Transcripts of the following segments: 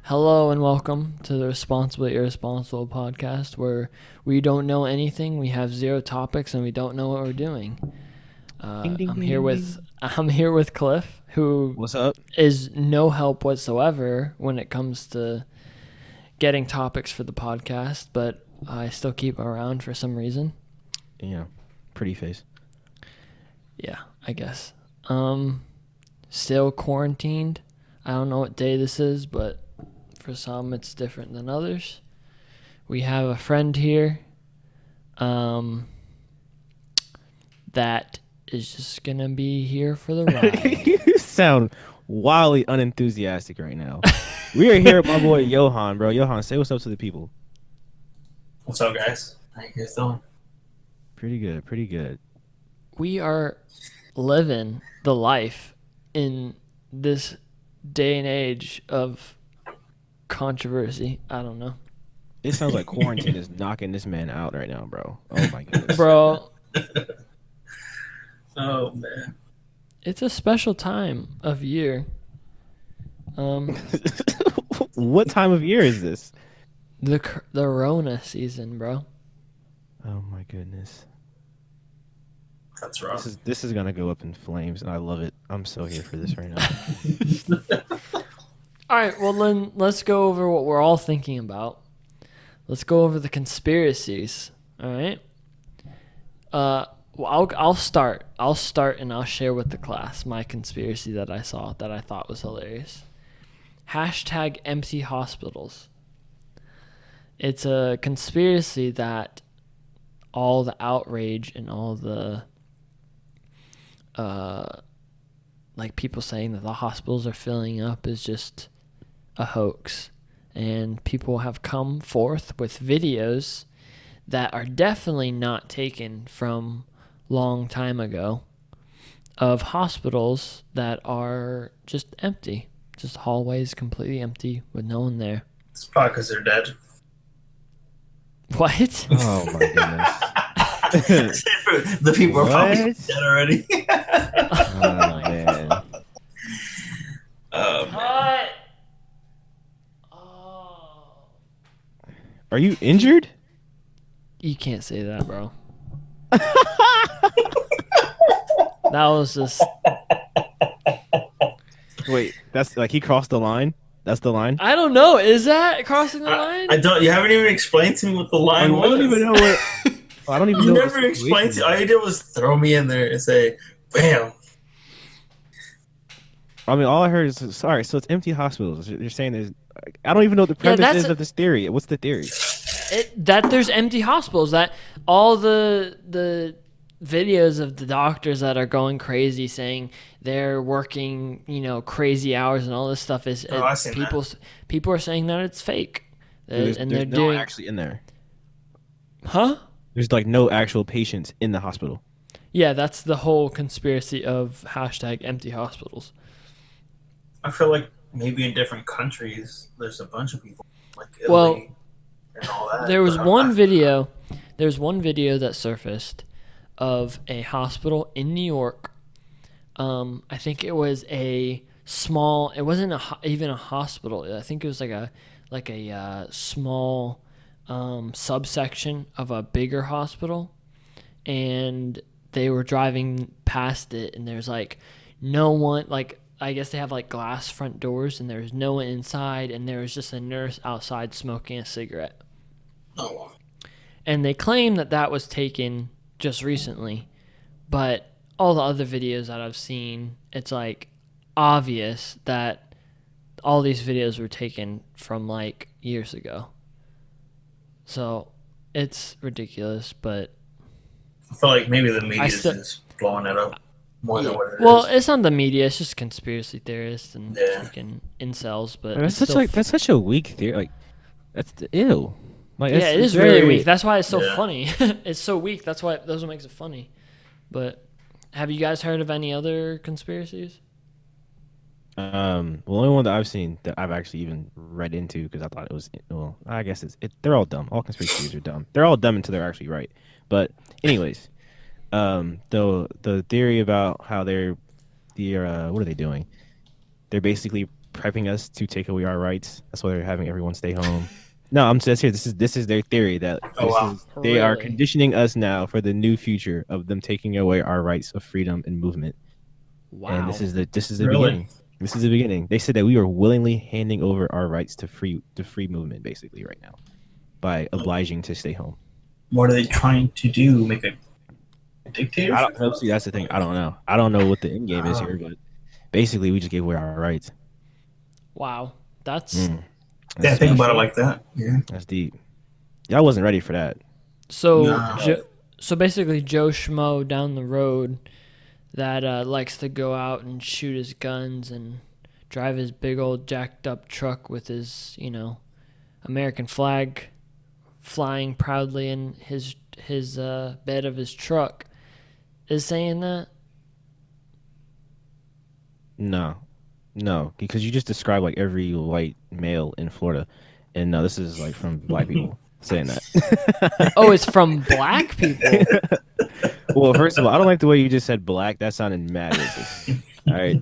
Hello and welcome to the Responsibly Irresponsible podcast, where we don't know anything, we have zero topics, and we don't know what we're doing. Ding ding I'm ding here ding with ding. I'm here with Cliff, who What's up? is no help whatsoever when it comes to getting topics for the podcast, but I still keep him around for some reason. Yeah, pretty face. Yeah, I guess. Still quarantined. I don't know what day this is, but for some it's different than others. We have a friend here um, that is just going to be here for the ride. You sound wildly unenthusiastic right now. We are here with my boy Yohan, bro. Yohan, say what's up to the people. What's up, guys? How you guys doing? Pretty good, pretty good. We are living the life in this day and age of controversy. I don't know. It sounds like quarantine is knocking this man out right now, bro. Oh my goodness. Bro, Oh man, it's a special time of year. Um, What time of year is this? the Rona season, bro. Oh my goodness. that's This rough. is this is gonna go up in flames, and I love it. I'm so here for this right now. All right, well then let's go over what we're all thinking about. Let's go over the conspiracies. All right. Well, I'll start. I'll start and I'll share with the class my conspiracy that I saw that I thought was hilarious. Hashtag empty hospitals. It's a conspiracy that all the outrage and all the like people saying that the hospitals are filling up is just a hoax. And people have come forth with videos that are definitely not taken from long time ago of hospitals that are just empty. Just hallways completely empty with no one there. It's probably because they're dead. What? Oh my goodness. The people are probably What? dead already. Oh man. Oh man. Cut. Oh. Are you injured? You can't say that, bro. That was just. Wait, that's like he crossed the line? That's the line? I don't know. Is that crossing the line? I don't. You haven't even explained to me what the line I was. don't even know what. I don't even You know. never explained to. All you did was throw me in there and say, "Bam." I mean, all I heard is sorry. So it's empty hospitals. You're saying there's. I don't even know what the premise that's is of this theory. What's the theory? that there's empty hospitals. That all the videos of the doctors that are going crazy saying they're working, crazy hours and all this stuff is Oh, I seen that. people are saying that it's fake, and they're There's no doing, actually in there. huh? There's like no actual patients in the hospital. Yeah, that's the whole conspiracy of hashtag empty hospitals. I feel like maybe in different countries, there's a bunch of people like Well, Italy and all that. there was but one I- video. There's one video that surfaced of a hospital in New York. I think it was a small. It wasn't even a hospital. I think it was like a small subsection of a bigger hospital, and they were driving past it, and there's like no one. Like, I guess they have like glass front doors, and there's no one inside, and there was just a nurse outside smoking a cigarette. Oh, And they claim that that was taken just recently, but all the other videos that I've seen, it's like obvious that all these videos were taken from like years ago. So it's ridiculous, but I feel like maybe the media is still, just blowing it up more than yeah. what it Well, is. it's not the media; it's just conspiracy theorists and Yeah. freaking incels. But That's it's such still, like that's such a weak theory. Like that's ew. Like yeah, it it's is really very weak. That's why it's so Yeah. funny. It's so weak. That's what makes it funny. But have you guys heard of any other conspiracies? well, the only one that I've seen that I've actually even read into because I thought it was well, I guess they're all dumb. All conspiracy theories are dumb. They're all dumb until they're actually right. But anyways, the theory about how they're what are they doing? They're basically prepping us to take away our rights. That's why they're having everyone stay home. No, I'm just here. This is their theory that Oh wow. they are Really? conditioning us now for the new future of them taking away our rights of freedom and movement. And Wow. this is the Really? beginning. This is the beginning. They said that we are willingly handing over our rights to free movement basically right now by obliging to stay home. What are they trying to do? Make a I dictatorship? don't know. See, that's the thing. I don't know. I don't know what the end game is Uh, here, but basically we just gave away our rights. Wow. That's Mm, yeah, that's think deep. about it like that. Yeah. That's deep. Yeah, I wasn't ready for that. so Nah. so basically Joe Schmo down the road that likes to go out and shoot his guns and drive his big old jacked up truck with his, American flag flying proudly in his bed of his truck is saying that. No, no, because you just described like every white male in Florida, and no, this is like from black people saying that. Oh, it's from black people. Well, first of all, I don't like the way you just said black. That sounded mad racist. All right.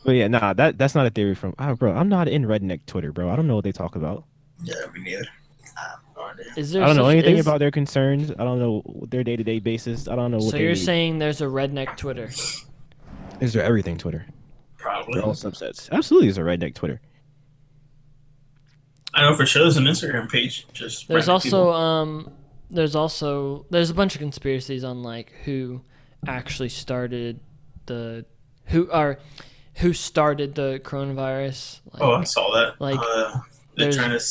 But yeah, nah, that's not a theory from. Oh, bro, I'm not in redneck Twitter, bro. I don't know what they talk about. Yeah, me neither. No idea. Is I there don't know such anything is about their concerns. I don't know their day to day basis. I don't know what so they you're need. saying there's a redneck Twitter? Is there everything Twitter? Probably. They're all subsets. Absolutely, is a redneck Twitter. I know for sure there's an Instagram page. Just There's random also people. there's a bunch of conspiracies on like who actually started the who are who started the coronavirus. Oh, I Like saw that. like They're there's trying to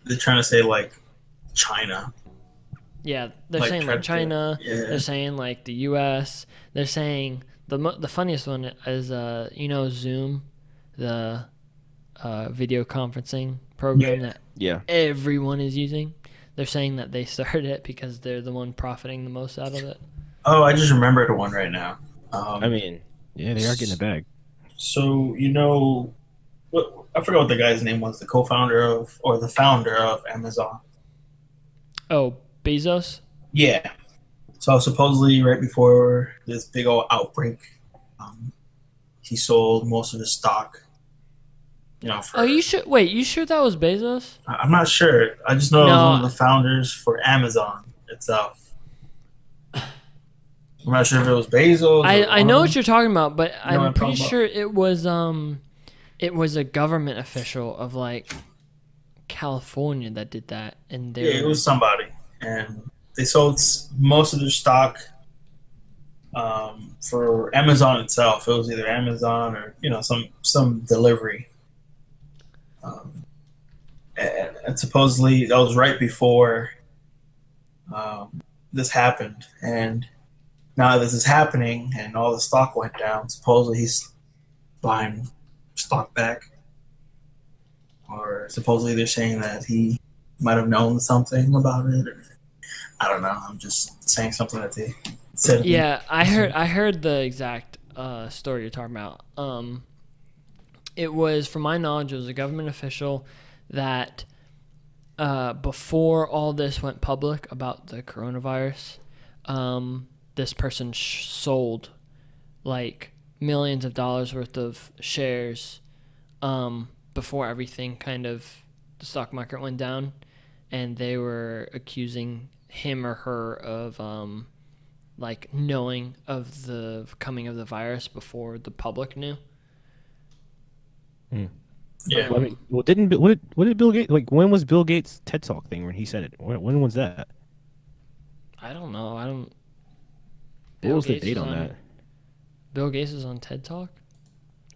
they're trying to say like China. yeah, they're Like saying like tried to China, yeah. they're saying like the US, they're saying the funniest one is Zoom, the video conferencing program Yeah. that Yeah. everyone is using. They're saying that they started it because they're the one profiting the most out of it. Oh, I just remembered one right now. I mean, yeah, they are getting a bag. So what? I forgot what the guy's name was. The co-founder of or the founder of Amazon. Oh, Bezos? Yeah. So supposedly, right before this big old outbreak, um, he sold most of his stock. For Oh, you sure that was Bezos? I'm not sure. I just know it was one of No, the founders for Amazon itself. I'm not sure if it was Bezos or I one know of what them. you're talking about, but You know what I'm I'm pretty talking about? sure it was a government official of like California that did that, and they Yeah, it were was somebody, and they sold most of their stock for Amazon itself. It was either Amazon or some delivery. Um, and supposedly that was right before this happened, and now this is happening, and all the stock went down. Supposedly he's buying stock back, or supposedly they're saying that he might have known something about it. Or, I don't know. I'm just saying something that they said. yeah. I heard the exact story you're talking about. It was, from my knowledge, it was a government official that before all this went public about the coronavirus, this person sold like millions of dollars worth of shares before everything kind of the stock market went down, and they were accusing him or her of like knowing of the coming of the virus before the public knew. Hmm. Yeah. Well, I mean, well, what did Bill Gates like? When was Bill Gates' TED Talk thing when he said it? When was that? I don't know. I don't. What Bill was the Gates date is on on. that? Bill Gates is on TED Talk.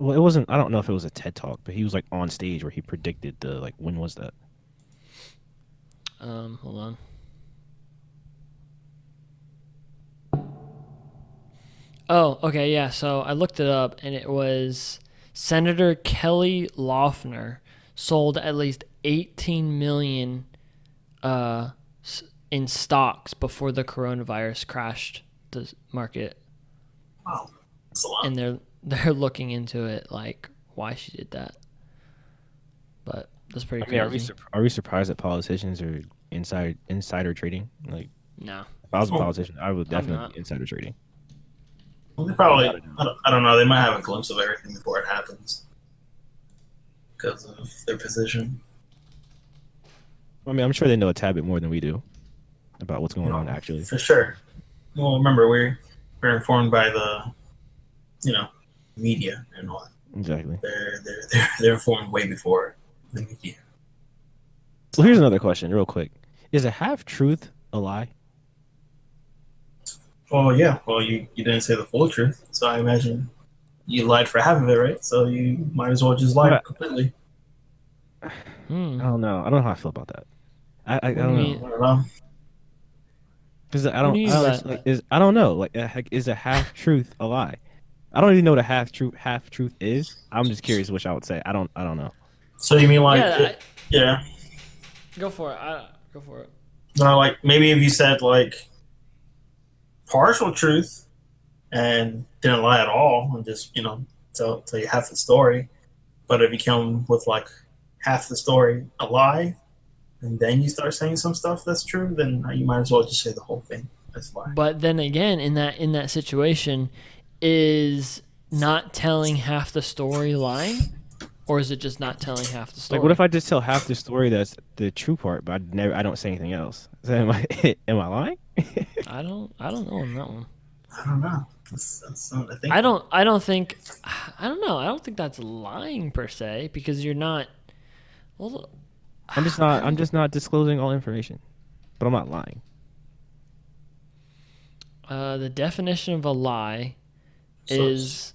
Well, it wasn't. I don't know if it was a TED Talk, but he was like on stage where he predicted the like. When was that? Hold on. Oh, okay, yeah. So I looked it up, and it was Senator Kelly Loeffler sold at least 18 million in stocks before the coronavirus crashed the market, Wow. That's a lot. and they're looking into it, like why she did that. But that's pretty I mean, crazy. are we surprised that politicians are insider trading? Like, No, if I was a Oh, politician, I would I'm definitely not. be insider trading. Well, they probably, Without a doubt. I don't know. They might have a glimpse of everything before it happens because of their position. I mean, I'm sure they know a tad bit more than we do about what's You going on know, actually. for sure. Well, remember we're informed by the media and all. Exactly. They're informed way before the media. Well, So, here's another question, real quick: is a half truth a lie? well, yeah. Well, you didn't say the full truth, so I imagine you lied for half of it, right? So you might as well just lie But completely. Hmm. I don't know. I don't know how I feel about that. I What do you don't know mean? I don't know. because What do you mean by I don't know is a half truth a lie? I don't even know what a half truth is. I'm just curious which I would say. I don't know. So you mean like yeah? yeah? Go for it. Go for it. No, like maybe if you said like partial truth and didn't lie at all and just tell you half the story, but if you come with like half the story a lie and then you start saying some stuff that's true, then you might as well just say the whole thing. That's why. But then again, in that situation, is not telling half the story lying, or is it just not telling half the Like, what if story? I just tell half the story that's the true part, but I don't say anything else? So am I am I lying? I don't know on that one. I don't know. That's something to think I about. don't I don't think I don't know. I don't think that's lying per se because you're not. Well, I I'm don't. just not disclosing all information, but I'm not lying. The definition of a lie So, is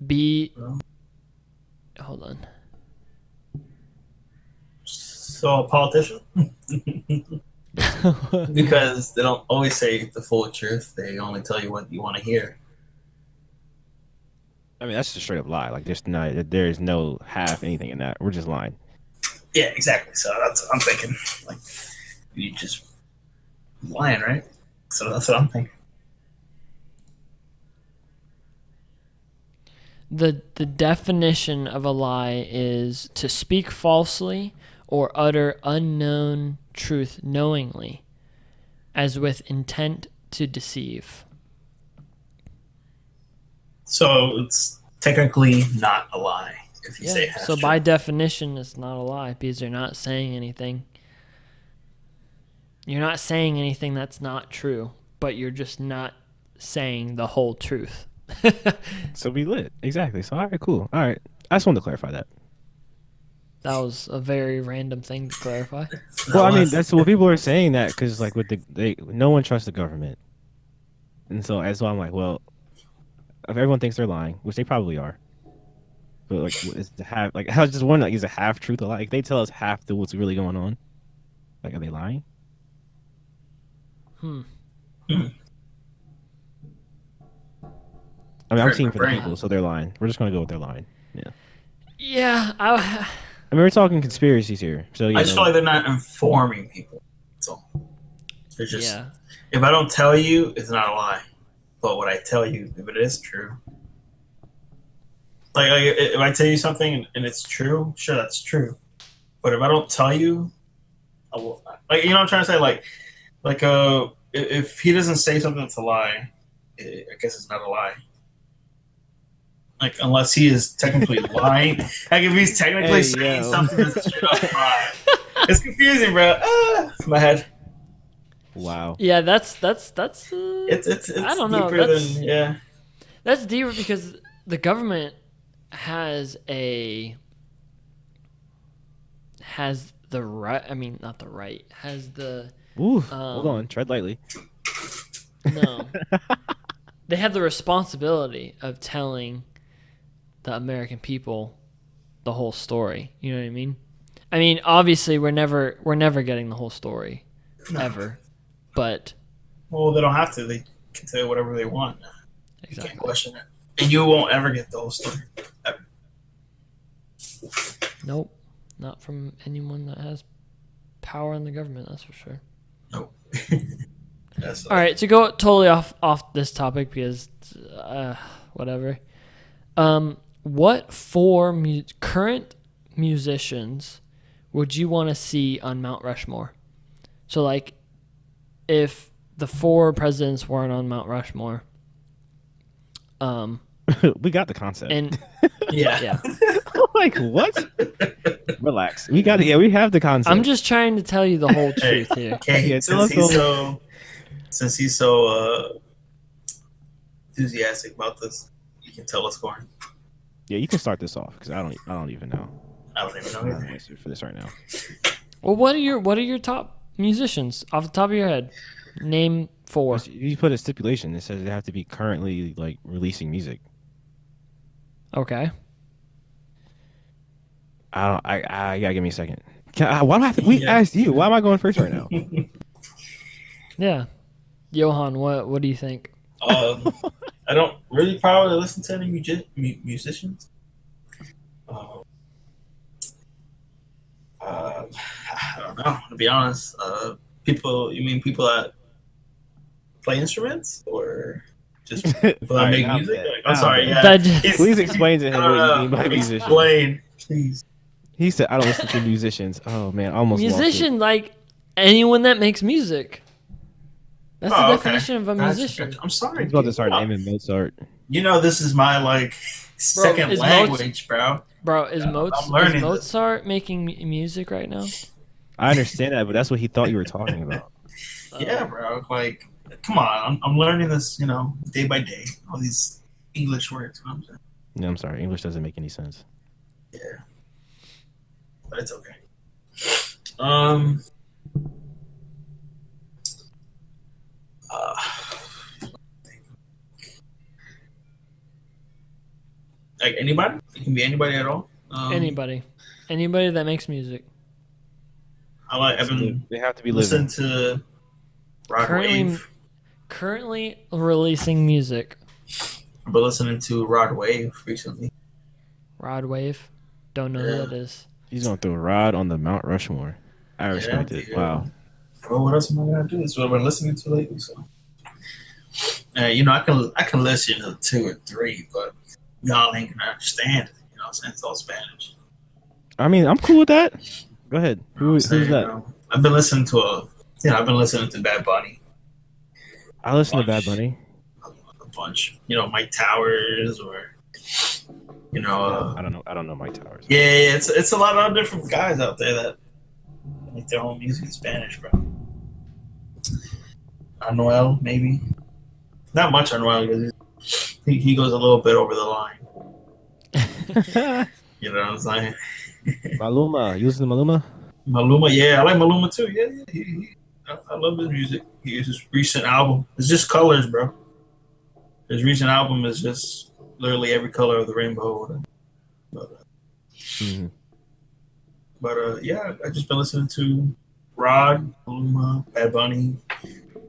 be. so Hold on. a politician, Basically. because they don't always say the full truth. They only tell you what you want to hear. I mean, that's just a straight up lie. Like, there's no half anything in that. We're just lying. Yeah, exactly. So that's what I'm thinking. Like you just lying, right? So that's what I'm thinking. The definition of a lie is to speak falsely or utter unknown truth knowingly, as with intent to deceive. So it's technically not a lie if you Yeah. say half So by truth. definition, it's not a lie because you're not saying anything. You're not saying anything that's not true, but you're just not saying the whole truth. So we lit. Exactly. So, all right, cool. All right. I just wanted to clarify that. That was a very random thing to clarify. Well, That I mean, was that's what people are saying that because, like, no one trusts the government. And so, as well, I'm like, well, if everyone thinks they're lying, which they probably are, but like, what is the half? Like, I was just wondering, like, is a half truth a lie? Like, they tell us half the what's really going on. Like, are they lying? Hmm. I mean, I'm hurt my seeing for the brain. people, so they're lying. We're just gonna go with they're lying. Yeah. Yeah. I mean, we're talking conspiracies here, so I yeah, just feel no. like they're not informing people. So they're just Yeah. if I don't tell you, it's not a lie. But what I tell you, if it is true, like if I tell you something and it's true, sure that's true. But if I don't tell you, like you know what I'm trying to say, like if he doesn't say something that's a lie, I guess it's not a lie. Like unless he is technically lying, like if he's technically Hey, saying yo. something that's a straight up lie, it's confusing, bro. My head. Wow. Yeah. That's. I It's don't know. deeper than yeah. That's deeper because the government has the right. I mean, not the right. Has the Ooh, hold um. on. Tread lightly. No. They have the responsibility of telling the American people the whole story. You know what I mean? I mean, obviously, we're never getting the whole story, No. ever. But Well, they don't have to. They can say whatever they want. You can't exactly. question it, and you won't ever get the whole story. Ever. Nope. Not from anyone that has power in the government. That's for sure. Nope. That's All right, to go totally off this topic because whatever. What four current musicians would you want to see on Mount Rushmore? So like, if the four presidents weren't on Mount Rushmore, Um, We got the concept. and Yeah. yeah, Like what? Relax. We got it. Yeah, we have the concept. I'm just trying to tell you the whole Hey, truth here. okay. Yeah, tell us all. Since he's so enthusiastic about this, you can tell us, Corn. Yeah, you can start this off because I don't even know. I don't even know I'm not either. wasted for this right now. Well, what are your top musicians off the top of your head? Name 4. You put a stipulation that says they have to be currently like releasing music. Okay. I don't. I gotta give me a second. Why do I have to, we Yeah. asked you? Why am I going first right now? Yeah. Johan, what do you think? I don't really probably listen to any musicians. Um, I don't know. To be honest, people. You mean people that play instruments or just people that All right, make now I'm music? dead. Like, I'm Now I'm sorry. dead. Yeah. That- He's- Please explain to him what you mean by musician. Explain, please. He said, "I don't listen to musicians." Oh man, I almost lost it. musician, like anyone that makes music. That's the Oh, okay. definition of a Gotcha, musician. gotcha. I'm sorry. He's about to dude. start naming Mozart. You know, this is my like second is language, bro. Bro, is I'm Mozart learning this. Mozart making music right now? I understand that, but that's what he thought you were talking about. Yeah, bro. Like, come on. I'm learning this, day by day. All these English words. You know what I'm saying? No, I'm sorry. English doesn't make any sense. Yeah, but it's okay. Um. Uh, like anybody? It can be anybody at all. Anybody that makes music. I've been They have to be listening living. to Rod Wave. Currently releasing music. I've been listening to Rod Wave recently. Rod Wave. Don't know who Yeah. that is. He's gonna throw Rod on the Mount Rushmore. I respect it. Yeah. Wow. Well, what else am I gonna do? That's what I've been listening to lately. So, I can listen to 2 or 3, but y'all ain't gonna understand. You know what I'm saying? It's all Spanish. I mean, I'm cool with that. Go ahead. Who's that? I've been listening to Bad Bunny I listen to bunch. Bad Bunny. a bunch. Mike Towers or I don't know. I don't know Mike Towers. yeah, it's a lot of different guys out there that make their own music in Spanish, bro. Anuel, maybe. Not much Anuel because he goes a little bit over the line. You know what I'm saying? Maluma. You listen to Maluma? Maluma, yeah, I like Maluma too. Yeah, I love his music. His recent album. It's just colors, bro. His recent album is just literally every color of the rainbow. Mhm. But yeah, I just been listening to Rod, Maluma, Bad Bunny.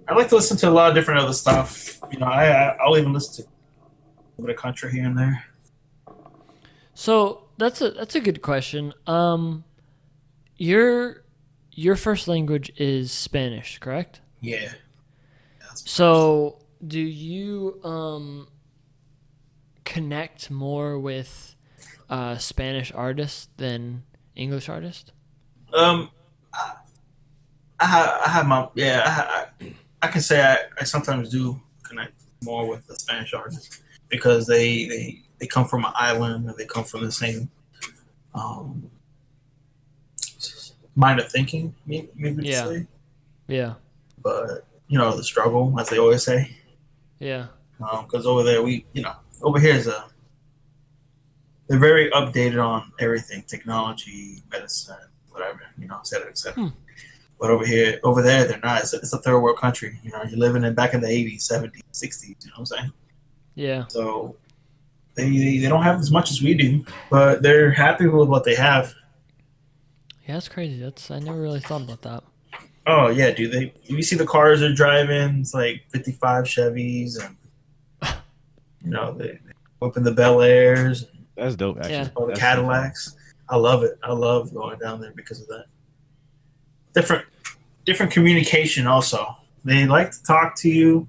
I like to listen to a lot of different other stuff. I'll even listen to a bit of country here and there. So that's a good question. Your first language is Spanish, correct? Yeah. So do you connect more with Spanish artists than English artists? I have my I can say I sometimes do connect more with the Spanish artists because they come from an island and they come from the same mind of thinking, maybe to Yeah. say. Yeah. But the struggle, as they always say, Yeah. because over there over here they're very updated on everything, technology, medicine, whatever, et cetera, et cetera. But over there, they're not. It's a third world country. You're living in back in the 80s, 70s, 60s. You know what I'm saying? Yeah. So they don't have as much as we do, but they're happy with what they have. Yeah, that's crazy. I never really thought about that. Oh yeah, dude. You see the cars they're driving. It's like 55 Chevys, and they open the Bel Airs, That's dope, actually. Yeah. all the That's Cadillacs. I love it. I love going down there because of that. Different communication. Also, they like to talk to you.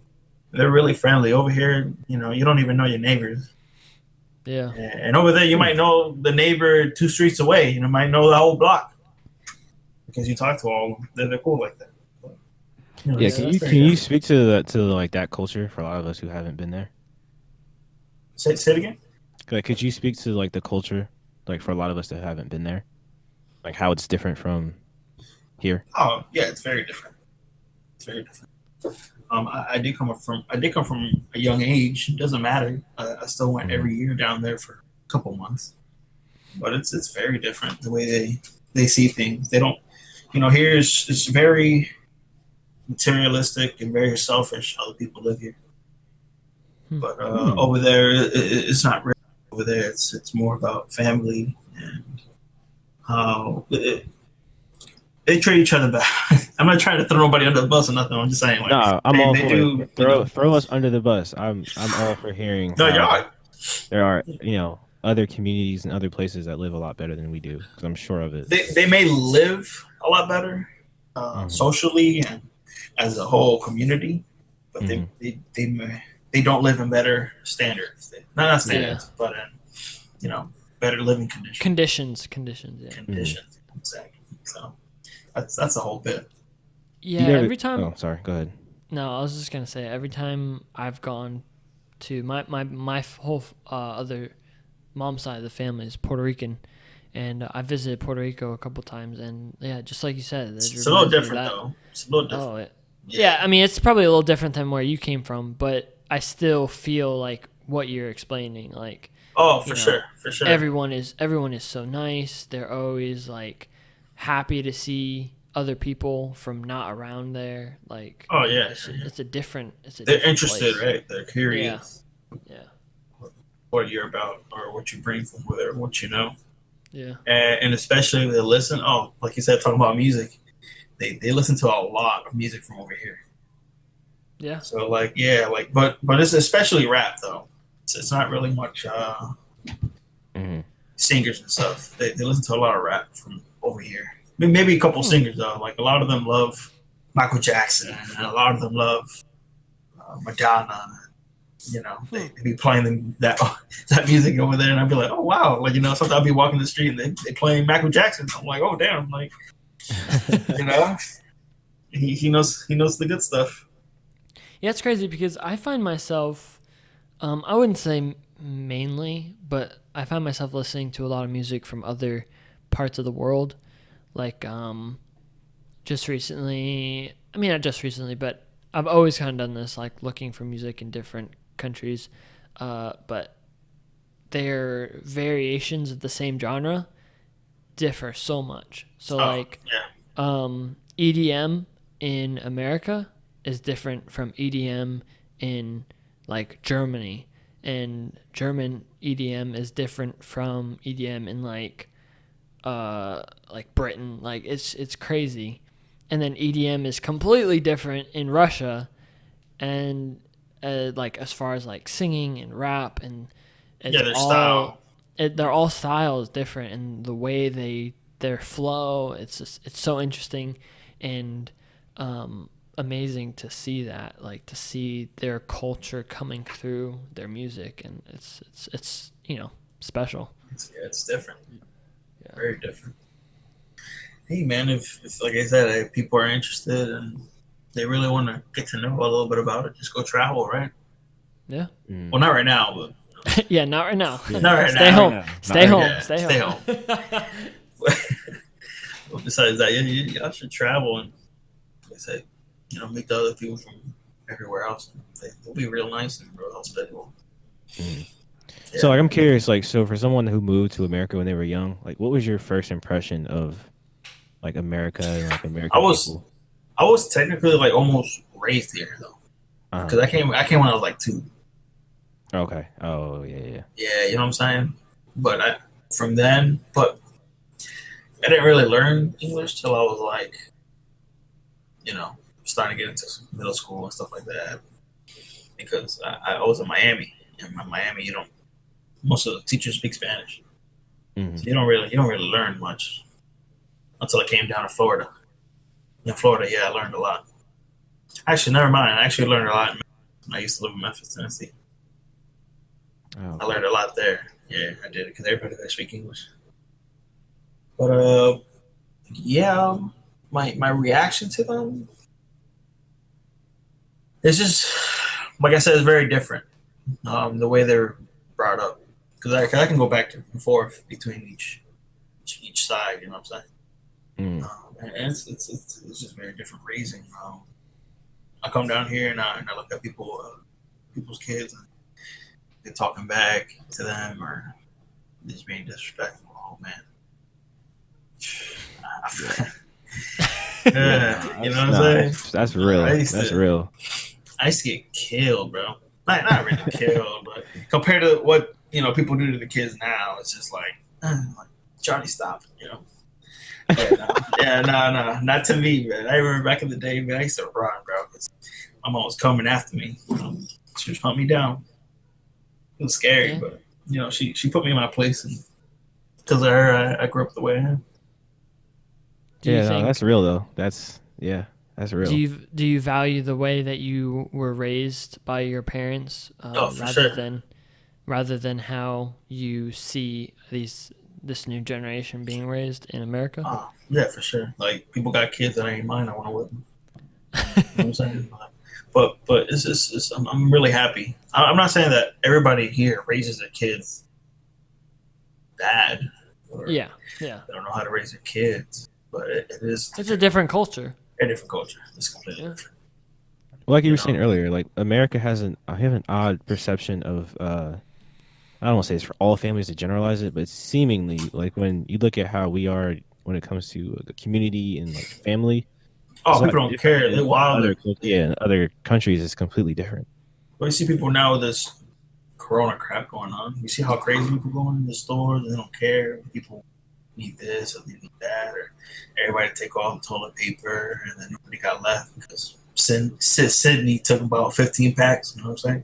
They're really friendly. Over here, you don't even know your neighbors. Yeah. And over there, you might know the neighbor 2 streets away. You might know the whole block because you talk to all of them. They're cool like that. But, Yeah, it's can you very can you different. speak to like that culture for a lot of us who haven't been there? Say it again. Like, could you speak to like the culture, like for a lot of us that haven't been there, like how it's different from here? Oh yeah, it's very different. It's very different. I did come from a young age. It doesn't matter. I still went Hmm. every year down there for a couple months, but it's very different the way they see things. They don't, here is it's very materialistic and very selfish how the people live here. Hmm. But Hmm. over there, it's not really over there. It's more about family and how they treat each other bad. I'm not trying to throw nobody under the bus or nothing. I'm just saying like No, I'm they, all they for it. do. Throw us under the bus. I'm all for hearing No, you're how right. there are other communities and other places that live a lot better than we do because I'm sure of it. They may live a lot better Hmm. socially and as a whole community, but Hmm. they don't live in better standards. Not Yeah. standards, but in better living conditions. Conditions. Yeah. Hmm. Conditions exactly. So that's the whole bit. Yeah. You ever? Every time. Oh, sorry. Go ahead. No, I was just gonna say every time I've gone to my whole other mom's side of the family is Puerto Rican, and I visited Puerto Rico a couple times, and yeah, just like you said, it It's a little reminds me of different that. though. It's a little Oh, different. yeah. Yeah. I mean, it's probably a little different than where you came from, but I still feel like what you're explaining. Like, Oh, you for know, sure, for sure. everyone is so nice. They're always like happy to see other people from not around there. Like, Oh yeah, yeah. it's a They're different interested, place. right? They're Yeah, curious yeah, what you're about or what you bring from where what you know, yeah, and especially they listen. Oh, like you said, talking about music, they listen to a lot of music from over here. yeah. So like yeah, like but it's especially rap though. It's not really much Hmm. singers and stuff. They listen to a lot of rap from over here. Maybe a couple Hmm. singers though. Like a lot of them love Michael Jackson, and a lot of them love Madonna. Hmm. They be playing that that music over there, and I'd be like, oh wow, like sometimes I'll be walking the street and they playing Michael Jackson. I'm like, oh damn, like you know, he knows the good stuff. Yeah, it's crazy because I find myself, I wouldn't say mainly, but I find myself listening to a lot of music from other parts of the world. Like, just recently, I mean, not just recently, but I've always kind of done this, like looking for music in different countries. But their variations of the same genre differ so much. So, Oh like, yeah, EDM in America is different from EDM in like Germany, and German EDM is different from EDM in like Britain. Like it's crazy, and then EDM is completely different in Russia, and like as far as like singing and rap, and it's yeah, their all style. they're all styles different, and the way their flow, it's so interesting and amazing to see that, like to see their culture coming through their music, and it's special. It's different, Yeah. very different. Hey man, if like I said, if people are interested and they really want to get to know a little bit about it, just go travel, right? Yeah. Mm. Well, not right now, but Yeah, not right now. Yeah. not right Stay Not now. right home. now. Not Stay right home. now. Yeah, Stay stay home. home. But besides that, y'all should travel and, like I say, meet the other people from everywhere else. They'll be real nice and real hospitable. Mm. So Yeah, like I'm curious, like so for someone who moved to America when they were young, like what was your first impression of like America and like I American was people? I was technically like almost raised here though, Uh-huh. because I came when I was like 2. Okay. Oh yeah, yeah. Yeah, you know what I'm saying. But from then, but I didn't really learn English till I was like, starting to get into middle school and stuff like that. Because I was in Miami, and in Miami, most of the teachers speak Spanish, Hmm. so you don't really learn much until I came down to Florida. In Florida, yeah, I learned a lot. Actually, never mind. I actually learned a lot. I used to live in Memphis, Tennessee. Oh, I okay. learned a lot there. Yeah, I did because everybody there speak English. But yeah, my reaction to them is just like I said, it's very different. The way they're brought up because I can go back and forth between each side. You know what I'm saying? Mm. And it's just very different raising. I come down here and I look at people's kids and they're talking back to them or just being disrespectful. Oh man. Yeah, you know what I'm saying? That's real. That's real. I used to get killed, bro. Not really killed, but compared to what people do to the kids now, it's just like Johnny, stop. No, not to me, man. I remember back in the day, man. I used to run, bro, because my mom was coming after me. She was hunting me down. It was scary, but she put me in my place, and because of her, I grew up the way I am. That's real though. That's real. Do you value the way that you were raised by your parents rather than how you see this new generation being raised in America? Yeah, for sure. Like people got kids that ain't mine. I want to whip them. You know what I'm saying? But I'm really happy. I'm not saying that everybody here raises their kids bad. Yeah. They don't know how to raise their kids. But it is. It's a different culture. A different culture. It's completely different. Well, like you were saying earlier, like America I have an odd perception of. I don't want to say it's for all families to generalize it, but seemingly, like when you look at how we are when it comes to the community and like family. Oh, people don't care. They're wild. In other countries, it's completely different. Well, you see people now with this Corona crap going on. You see how crazy people go in the stores and they don't care. People need this or they need that, or everybody take all the toilet paper and then nobody got left because Sydney took about 15 packs. You know what I'm saying?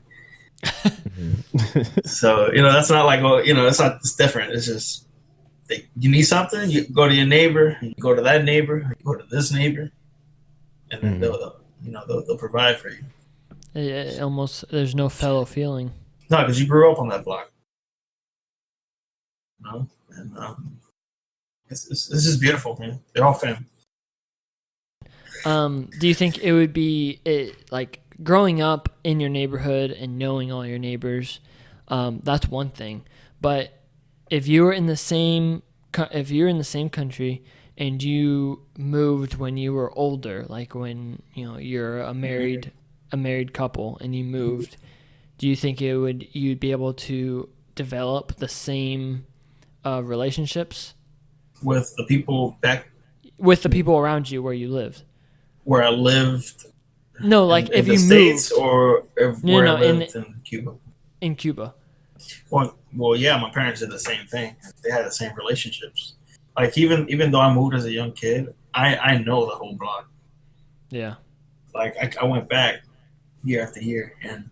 So that's not like it's different. It's just you need something, you go to your neighbor, you go to that neighbor, you go to this neighbor, and then they'll provide for you. There's no fellow feeling. No, because you grew up on that block. And it's just beautiful, man. They're all family. Do you think it would be like growing up in your neighborhood and knowing all your neighbors? That's one thing, but if you were in the same country and you moved when you were older, like when you're a married couple and you moved, do you think you'd be able to develop the same relationships with the people around you where you lived? Where I lived? No, like if you States moved, or where I lived in Cuba. In Cuba. Well, yeah, my parents did the same thing. They had the same relationships. Like even though I moved as a young kid, I know the whole block. Yeah. Like I went back year after year, and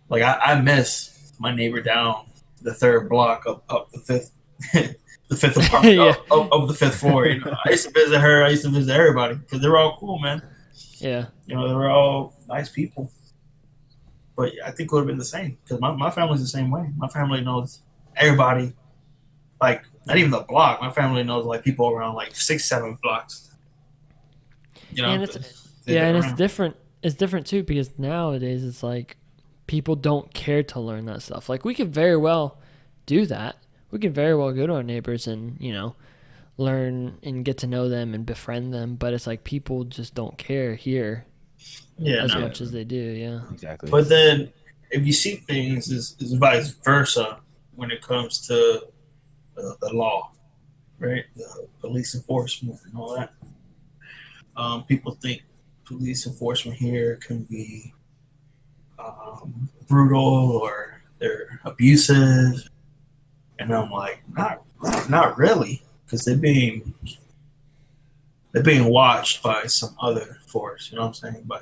like I miss my neighbor down the third block up the fifth, the fifth apartment up the fifth floor. I used to visit her. I used to visit everybody because they were all cool, man. Yeah. They were all nice people. But I think it would have been the same because my family's the same way. My family knows everybody, like not even the block. My family knows like people around like 6-7 blocks. And it's different. It's different too because nowadays it's like people don't care to learn that stuff. Like we could very well do that. We could very well go to our neighbors and learn and get to know them and befriend them. But it's like people just don't care here. As much as they do, yeah. Exactly. But then, if you see things, is vice versa when it comes to the law, right? The police enforcement and all that. People think police enforcement here can be brutal or they're abusive, and I'm like, not really, because they're being watched by some other force. You know what I'm saying? By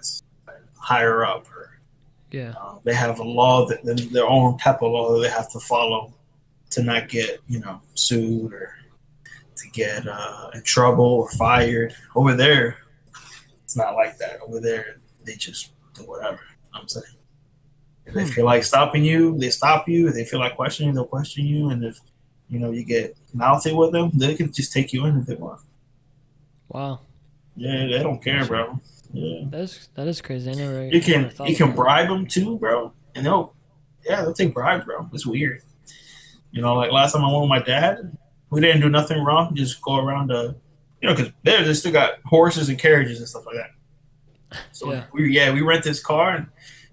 higher up, or they have a law their own type of law that they have to follow to not get sued or to get in trouble or fired. Over there, it's not like that. Over there, they just do whatever. You know what I'm saying, if they feel like stopping you, they stop you. If they feel like questioning you, they'll question you. And if you get mouthy with them, they can just take you in if they want. Wow. Yeah, they don't care, bro. Yeah, that is crazy. I never. You can bribe them too, bro, and they'll take bribe, bro. It's weird. You know, like last time I went with my dad, we didn't do nothing wrong. Just go around because there they still got horses and carriages and stuff like that. So Yeah. we rent this car and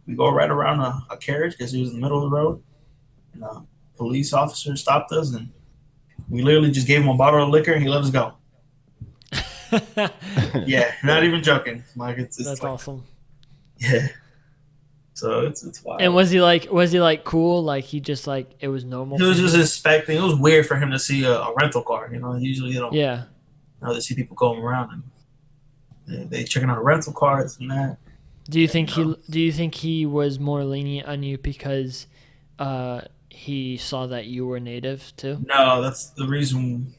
we go right around a carriage because it was in the middle of the road. And a police officer stopped us and we literally just gave him a bottle of liquor and he let us go. Yeah, not even joking. Like it's That's like, awesome. yeah. So it's wild. And was he like cool? Like he just like it was normal. He was for just him? expecting. It was weird for him to see a rental car. You know, usually Yeah. they see people going around and they checking out rental cars and that. Do you And, think he was more lenient on you because he saw that you were native too? no, that's the reason.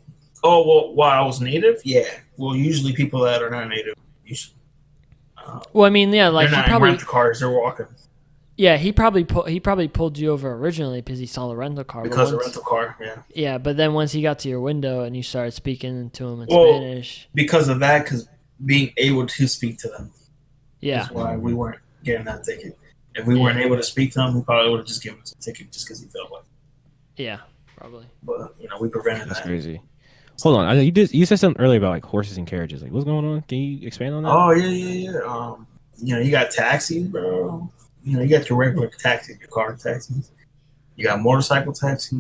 Oh well, why I was native? Yeah. Well, usually people that are not native, usually, Well, I mean, yeah, they're like he not in probably, rental cars. They're walking he probably pulled you over originally because he saw the rental car. because of rental car. Yeah. Yeah, but then once he got to your window and you started speaking to him in Well, Spanish, because of that, because being able to speak to them yeah, is why we weren't getting that ticket. If we weren't able to speak to them, we probably would have just given us a ticket just because he felt like. yeah, probably. But we prevented That's that. crazy. Hold on, you said something earlier about like horses and carriages. Like, what's going on? Can you expand on that? Oh yeah. You got taxis, bro. You got your regular taxis, your car taxis. You got motorcycle taxis.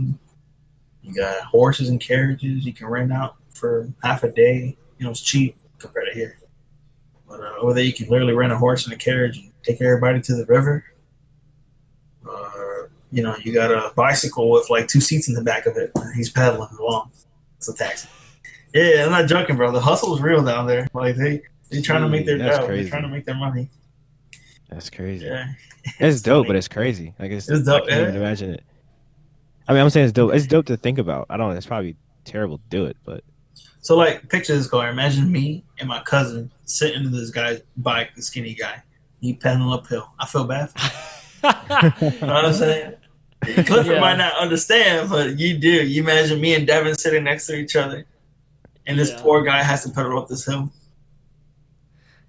You got horses and carriages. You can rent out for half a day. It's cheap compared to here. But over there, you can literally rent a horse and a carriage and take everybody to the river. You got a bicycle with like two seats in the back of it. He's pedaling along. It's a taxi. Yeah, I'm not joking, bro. The hustle is real down there. Like they trying to make their That's dough. They're crazy. trying to make their money. That's crazy. Yeah, It's dope, funny. but it's crazy. Like It's I dope. can't even Yeah. imagine it. I mean, I'm saying it's dope. It's dope to think about. I don't know. It's probably terrible to do it, but So like, picture this car. Imagine me and my cousin sitting in this guy's bike, the skinny guy. He pedaling uphill. I feel bad for him. You know what I'm saying? Clifford Yeah. might not understand, but you do. You imagine me and Devin sitting next to each other, and this Yeah. poor guy has to pedal up this hill.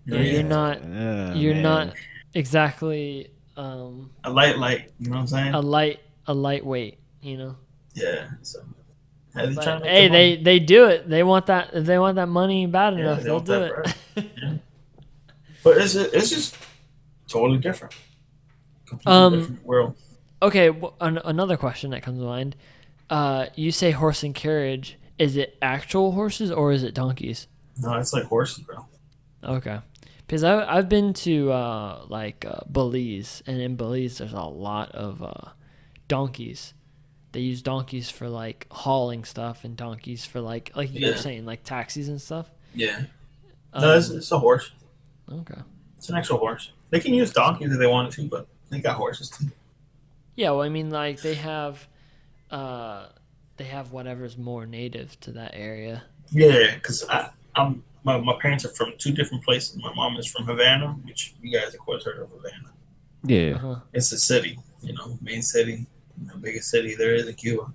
Yeah, you're not man. not exactly A light. You know what I'm saying? a lightweight, Yeah. So they're But trying to make hey, their money. they do it. They want that. If they want that money bad Yeah, enough, they they'll want do that it. bread. Yeah. But it's just totally different. Completely different world. Okay, another question that comes to mind. You say horse and carriage. Is it actual horses or is it donkeys? No, it's like horses, bro. Okay, because I've been to Belize, and in Belize there's a lot of donkeys. They use donkeys for like hauling stuff, and donkeys for like you were Yeah. saying, like taxis and stuff. Yeah. No, it's a horse. Okay. It's an actual horse. They can use donkeys if they wanted to, but they got horses too. Yeah, well, I mean, like they have whatever's more native to that area. Yeah, because my parents are from two different places. My mom is from Havana, which you guys of course heard of Havana. Yeah. Uh-huh. It's a city, main city, biggest city there is in Cuba.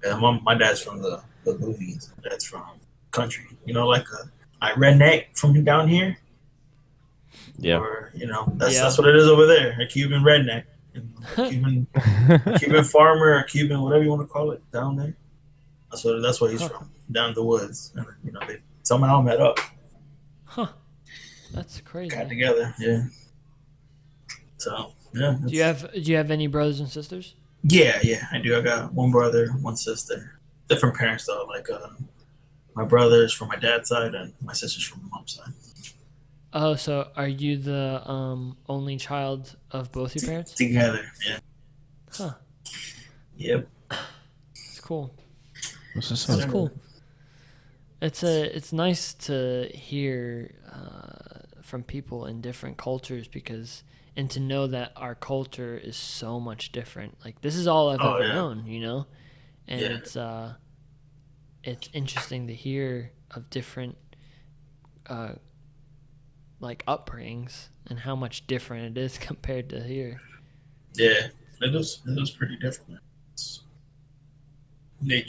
And my dad's from the movies. That's from country. Like a redneck from down here. Yeah. Or that's what it is over there. A Cuban redneck, a Cuban farmer, a Cuban whatever you want to call it down there. That's where he's from, down the woods. And, they somehow met up. Huh. That's crazy. Got together, yeah. So yeah. Do you have any brothers and sisters? Yeah, I do. I got one brother, one sister. Different parents though. Like my brother's from my dad's side, and my sister's from my mom's side. Oh, so are you the only child of both your parents? Together, yeah. Huh. Yep. It's cool. That's That's cool. It's nice to hear from people in different cultures and to know that our culture is so much different. Like this is all I've ever known, and Yeah. it's interesting to hear of different like upbringings and how much different it is compared to here. Yeah, it is pretty different. They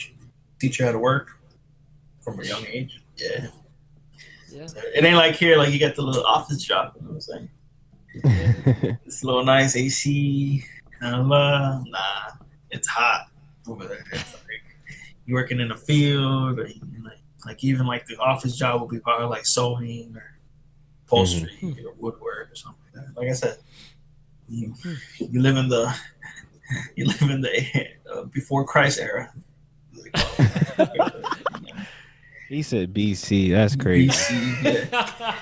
teach you how to work from a young age. Yeah. Yeah. It ain't like here, like you got the little office job. You know what I'm saying? This little nice AC. Nah, it's hot over there. you working in a field, or you, like even like the office job will be probably like sewing or upholstery or woodwork or something like that. Like I said, you you live in the you live in the before Christ era. He said BC. That's crazy. BC, yeah.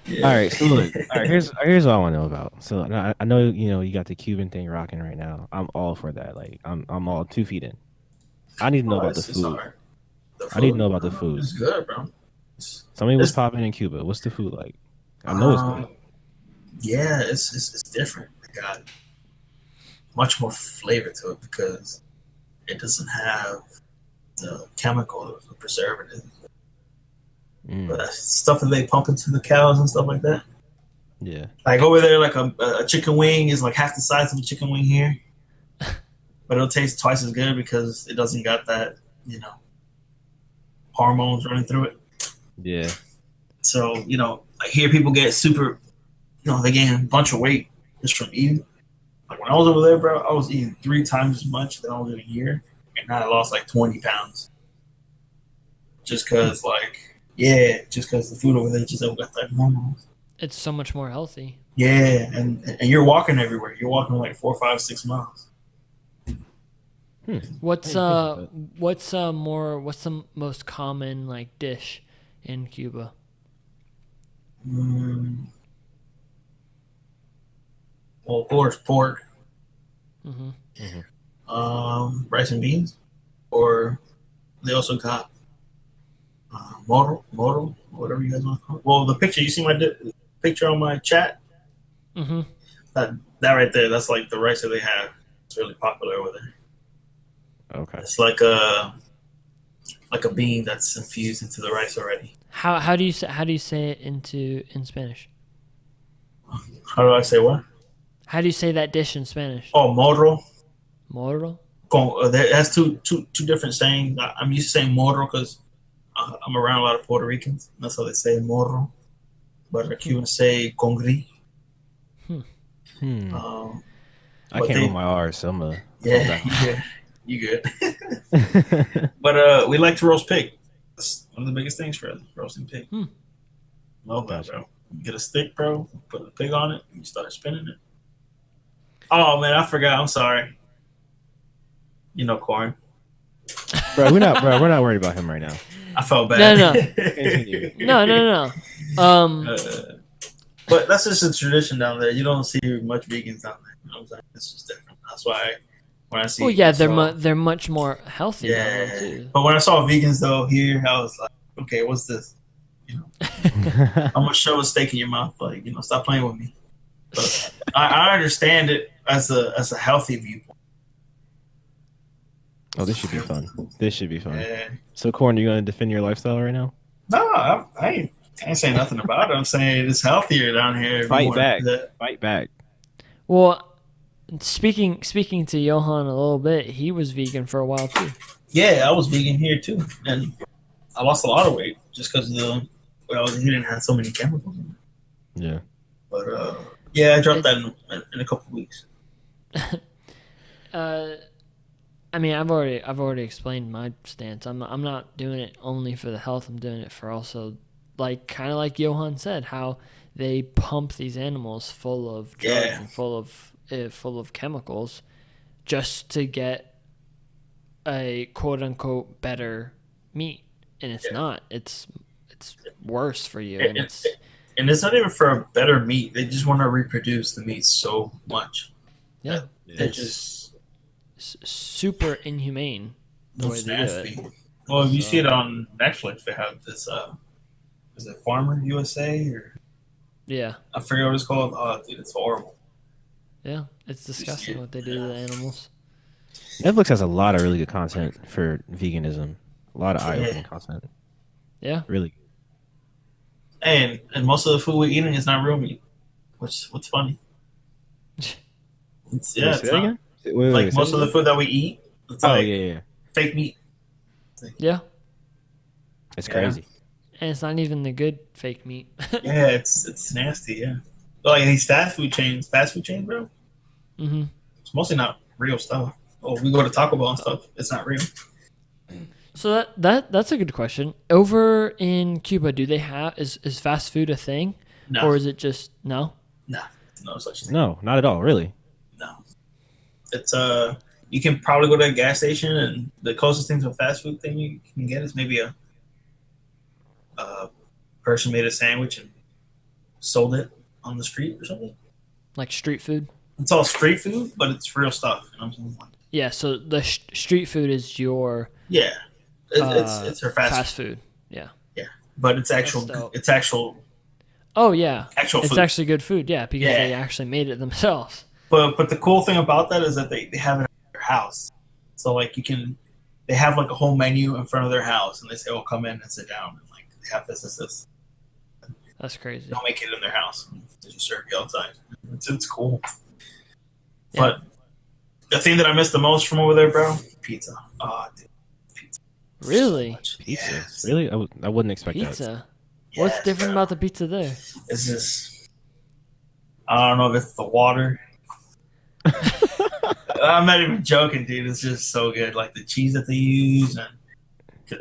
All Yeah. right, so look. All right, here's what I want to know about. So I know you got the Cuban thing rocking right now. I'm all for that. Like I'm all 2 feet in. I need to know Oh, about the it's all food. right. The I need to know food, about the food. it's good, bro. It's, Somebody was it's popping in Cuba. What's the food like? I know it's good. um, yeah, it's different. It got much more flavor to it because it doesn't have the chemicals, the preservatives, Mm, but stuff that they pump into the cows and stuff like that. yeah. Like over there, like a chicken wing is like half the size of a chicken wing here, but it'll taste twice as good because it doesn't got that, you know, hormones running through it. Yeah. So, I hear people get super, they gain a bunch of weight just from eating. Like when I was over there, bro, I was eating 3 times as much than I was in a year, and now I lost like 20 pounds. Just because, just because the food over there just don't got that hormones. It's so much more healthy. Yeah, and you're walking everywhere. You're walking like 4, 5, 6 miles. Hmm. What's I didn't think of what's the most common like dish in Cuba? Mm, well, of course, pork, Mm-hmm. it. Mhm. rice and beans, or they also got moro, whatever you guys want to call it. Well, the picture you see picture on my chat. Mm-hmm. That right there, that's like the rice that they have. It's really popular over there. Okay. It's like a bean that's infused into the rice already. How do you say it in Spanish? How do I say what? How do you say that dish in Spanish? Oh, moro. Moro. That's two different sayings. I'm used to saying moro because I'm around a lot of Puerto Ricans. That's how they say moro. But the Cubans say congri. Hmm. Um, I but can't roll my R's, so I'm gonna fall yeah, back. you good. But we like to roast pig. That's one of the biggest things for us, roasting pig. Love that, Gotcha. bro. You get a stick, bro. Put the pig on it. And you start spinning it. Oh man, I forgot. I'm sorry. Corn. Bro, we're not worried about him right now. I felt No, bad. no, Continue. no. But that's just a tradition down there. You don't see much vegans down there. You know what I'm saying? It's just different. That's why when I see, Well, yeah, saw, they're much more healthy down there yeah. too. But when I saw vegans though here, I was like, okay, what's this? I'm gonna shove a steak in your mouth, like stop playing with me. But I understand it as a healthy viewpoint. Oh, this should be fun. This should be fun. Yeah. So, Corn, you gonna defend your lifestyle right now? No, I ain't saying nothing about it. I'm saying it's healthier down here if you Fight want back. that. Fight back. Well, speaking to Johan a little bit, he was vegan for a while too. Yeah, I was vegan here too, and I lost a lot of weight just because when I was eating had so many chemicals in it. Yeah. But yeah, I dropped that in a couple of weeks. I mean, I've already explained my stance. I'm not doing it only for the health. I'm doing it for also, kind of like Johan said, how they pump these animals full of drugs Yeah. and full of chemicals, just to get a quote unquote better meat, and it's not. It's worse for you, and it's not even for a better meat. They just want to reproduce the meat so much. yeah, They it's just super inhumane the way it's they do nasty. it. Well, if you So- see it on Netflix, they have this. Is it Farmer USA or Yeah, I forget what it's called. Oh, dude, it's horrible. yeah, it's disgusting what they do to the animals. Netflix has a lot of really good content for veganism. A lot of eye-opening Yeah. content. Yeah, Really. And most of the food we're eating is not real meat. What's funny? It's Wait, it's say that not. again? Wait, Like say most that of the again? food that we eat, it's Oh, like yeah. fake meat. yeah, It's Yeah. crazy. and it's not even the good fake meat. Yeah, it's nasty. Yeah, like these fast food chains, bro. hmm It's mostly not real stuff. oh, we go to Taco Bell and stuff. It's not real. So that's a good question. Over in Cuba, do they have is fast food a thing, No, or is it just no? no, no such thing. No, not at all. Really. No, it's you can probably go to a gas station, and the closest thing to a fast food thing you can get is maybe a person made a sandwich and sold it on the street or something. Like street food? It's all street food, but it's real stuff. You know what I'm saying? Yeah. So the street food is your Yeah, it's her fast food. Yeah. Yeah, but it's actual. That's dope. It's actual. Oh yeah. Actual It's food. actually good food. Yeah, because Yeah. they actually made it themselves. But the cool thing about that is that they have it at their house. So like they have like a whole menu in front of their house, and they say, "Oh, come in and sit down." And like they have this. That's crazy. They don't make it in their house. They just serve you outside. It's cool. Yeah. But the thing that I miss the most from over there, bro, pizza. Oh, dude, pizza. Really? Pizza. Yes. Really? I wouldn't expect that. Pizza. What's Yes, different bro. about the pizza there? It's just I don't know if it's the water. I'm not even joking, dude. It's just so good. Like the cheese that they use, and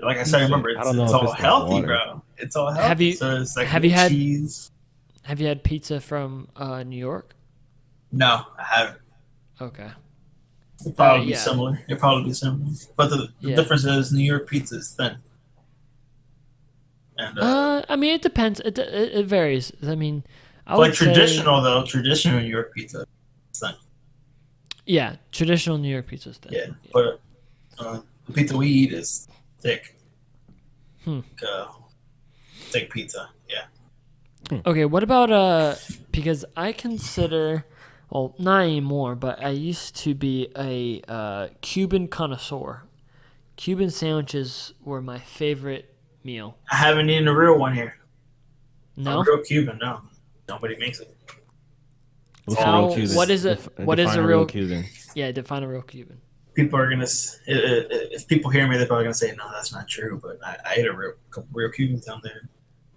like I said, remember I don't know it's if all it's the healthy, water. bro. It's all healthy. Have you- so it's like have you had- cheese? Have you had pizza from New York? No, I haven't. Okay. It'll probably be yeah. similar. It'll probably be similar. But the Yeah. difference is New York pizza is thin. And I mean, it depends. It varies. I mean, I like would say- traditional New York pizza is thin. yeah, traditional New York pizza is thin. Yeah. But the pizza we eat is thick. Hmm. Like, thick pizza. Yeah. Okay, what about because I consider, well, not anymore, but I used to be a Cuban connoisseur. Cuban sandwiches were my favorite meal. I haven't eaten a real one here. No? A real Cuban, no. Nobody makes it. What's How- a real Cuban? what is it- what is Define a real- Cuban? Yeah, define a real Cuban. People are gonna, if people hear me, they're probably gonna say, "No, that's not true." But I ate couple real Cubans down there.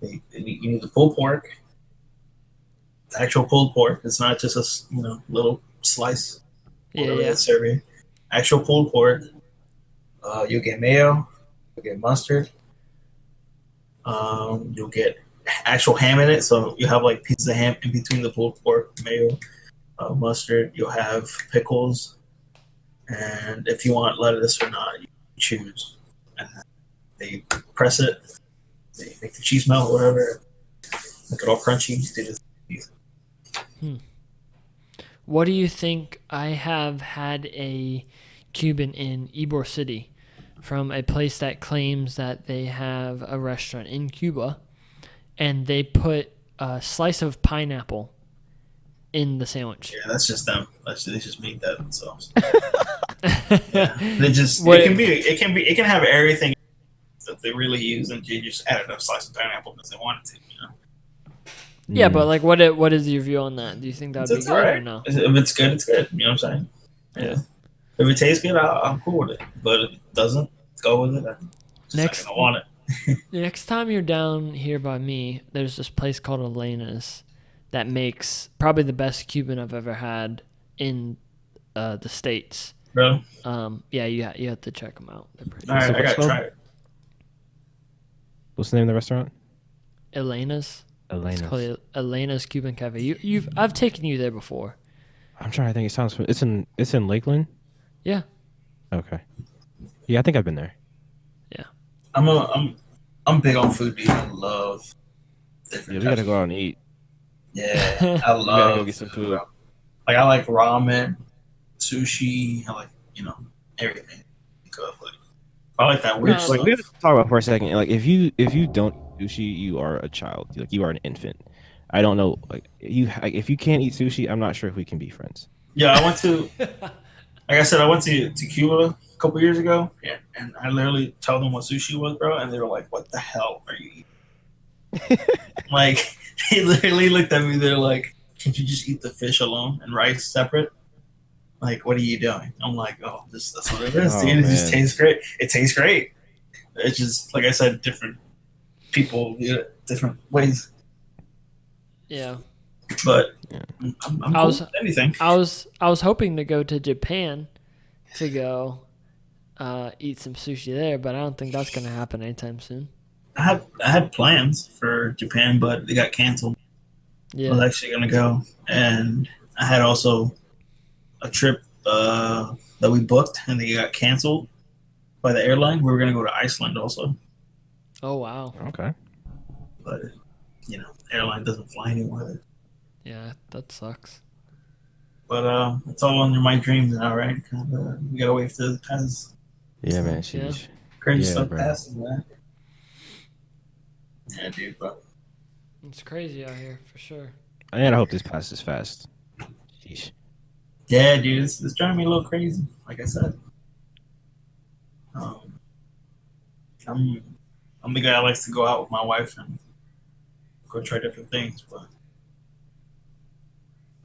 You need the pulled pork. It's actual pulled pork. It's not just a little slice. Yeah, Whatever yeah. they serve you. Actual pulled pork. You'll get mayo. You'll get mustard. You'll get actual ham in it, so you have like pieces of ham in between the pulled pork, mayo, mustard. You'll have pickles, and if you want lettuce or not, you choose. And then they press it. They make the cheese melt, whatever. Make it all crunchy. They just What do you think? I have had a Cuban in Ybor City from a place that claims that they have a restaurant in Cuba, and they put a slice of pineapple in the sandwich. yeah, that's just them. They just make that themselves. Yeah. They just What- it can have everything that they really use, and they just added a slice of pineapple because they wanted to. Yeah, but like, what is your view on that? Do you think that would be It's good alright. or no? If it's good, it's good. You know what I'm saying? Yeah. If it tastes good, I'm cool with it. But if it doesn't, go with it. I'm just Next- not gonna want it. Next time you're down here by me, there's this place called Elena's that makes probably the best Cuban I've ever had in the States. Bro, Yeah, you have to check them out. They're pretty all right, So I gotta what's try it. What's the name of the restaurant? Elena's. It's Elena. called Elena's Cuban Cafe. I've taken you there before. I'm trying to think. It sounds. It's in Lakeland. Yeah. Okay. Yeah, I think I've been there. I'm big on food, dude. I love Yeah, different we gotta types go of out and eat. Yeah, I We gotta love go get some food. Like I like ramen, sushi. I like everything. I like that weird No, stuff. Like we have to talk about for a second. Like if you don't eat sushi, you are a child. Like you are an infant. I don't know. Like if you can't eat sushi, I'm not sure if we can be friends. Yeah, I went to, like I said, I went to Cuba a couple years ago, and I literally told them what sushi was, bro, and they were like, "What the hell are you eating?" Like they literally looked at me. They're like, "Can't you just eat the fish alone and rice separate?" Like, what are you doing? I'm like, "Oh, that's what it is, Oh, dude. It just man. tastes great. It tastes great. It's just like I said, different people, different ways." Yeah. But Yeah. I'm I cool was- with anything. I was hoping to go to Japan to go eat some sushi there, but I don't think that's gonna happen anytime soon. I had plans for Japan, but they got canceled. I was Yeah. actually gonna go, and I had also a trip that we booked, and they got canceled by the airline. We were gonna go to Iceland also, Oh wow. Okay. but airline doesn't fly anymore. Yeah, that sucks. But it's all under my dreams now, right? We gotta wait for the pass. Yeah, man. Yeah. Sheesh. Crazy Yeah, stuff bro. passes, man. Yeah, dude. But It's crazy out here for sure. And I hope this passes fast. Sheesh. yeah, dude, it's driving me a little crazy. Like I said, um, I'm the guy that likes to go out with my wife and go try different things, but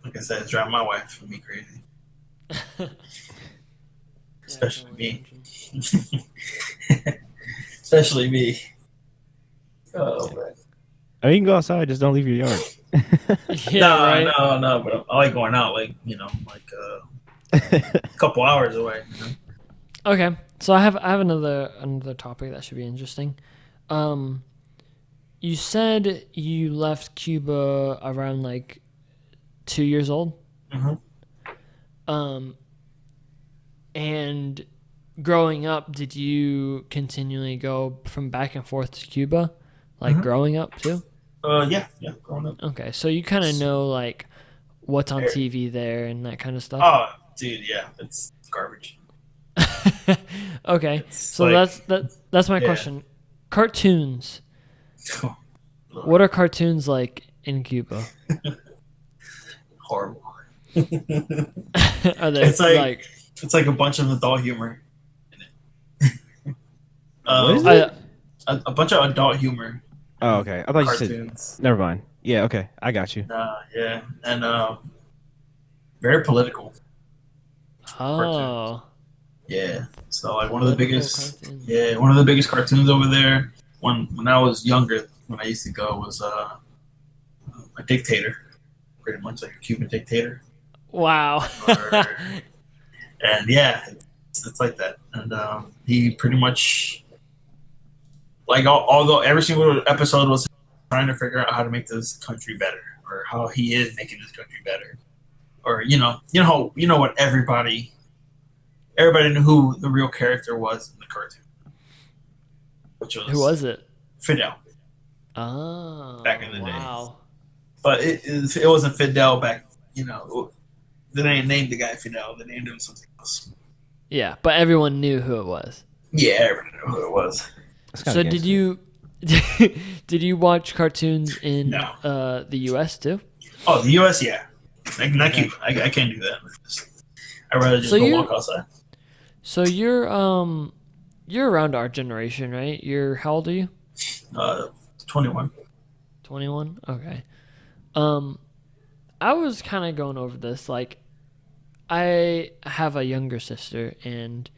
like I said, it's driving my wife and me crazy, Yeah, I can especially only me. imagine. Especially me. Oh, man. I mean, you can go outside, just don't leave your yard. Yeah, No, right. no, but I like going out, like a couple hours away. Okay, so I have another topic that should be interesting. Um, you said you left Cuba around like 2 years old. Mm-hmm. Um, and growing up, did you continually go from back and forth to Cuba, like Mhm. growing up too? Yeah, growing up. Okay, so you kind of know like what's on TV there and that kind of stuff. Oh, dude, yeah, it's garbage. Okay, It's so like, that's my yeah. question. Cartoons. What are cartoons like in Cuba? Horrible. Are they It's like like it's like a bunch of adult humor. What is Um, it? a bunch of adult humor Oh, okay. I thought you said. cartoons. Never mind. Yeah, okay. I got you. Yeah, and very political cartoons. oh Yeah, so like one of the political biggest, cartoons? yeah, one of the biggest cartoons over there. When I was younger, when I used to go, was a dictator, pretty much like a Cuban dictator. Wow. Or, and yeah, it's like that. And he pretty much like although every single episode was trying to figure out how to make this country better, or how he is making this country better, or what everybody knew who the real character was in the cartoon, which was Who was it? Fidel Oh, back in the day. wow. But it wasn't Fidel back. They didn't name the guy Fidel. They named him something else. Yeah, but everyone knew who it was. Yeah, everybody knew who it was. That's So kinda did gangster. you did you watch cartoons in No. the U.S. too? Oh, the U.S. Yeah, like not Cuba. I can't do that. I'd rather just So go you- walk outside. So you're around our generation, right? You're how old are you? 21. 21? Okay. I was kind of going over this. Like, I have a younger sister, and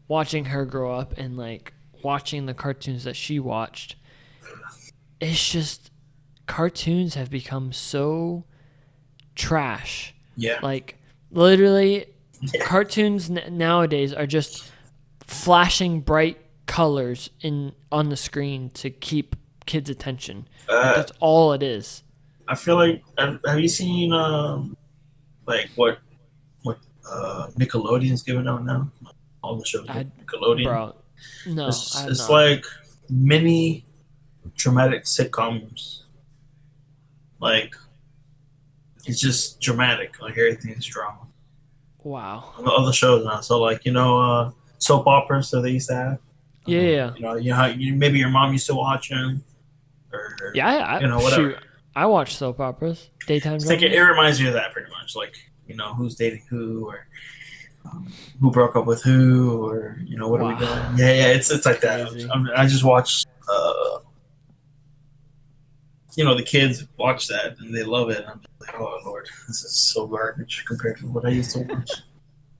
watching her grow up and like watching the cartoons that she watched, it's just cartoons have become so trash. Yeah. Like, literally, Yeah. cartoons nowadays are just flashing bright colors on the screen to keep kids' attention. Like, that's all it is. I feel like have you seen like what Nickelodeon's giving out now? All the shows Nickelodeon. Bro, no, I have It's not. like mini dramatic sitcoms. Like it's just dramatic. Like everything's drama. Wow. On the other shows now. So like soap operas that they used to have. Yeah. How maybe your mom used to watch them, or Yeah, whatever. shoot. I watch soap operas, daytime It's like dramas. it reminds me of that pretty much. Like who's dating who, or who broke up with who, or what are we Wow. doing? Yeah, it's like that. Crazy. I just watched. The kids watch that and they love it. I'm like, oh Lord, this is so garbage compared to what I used to watch.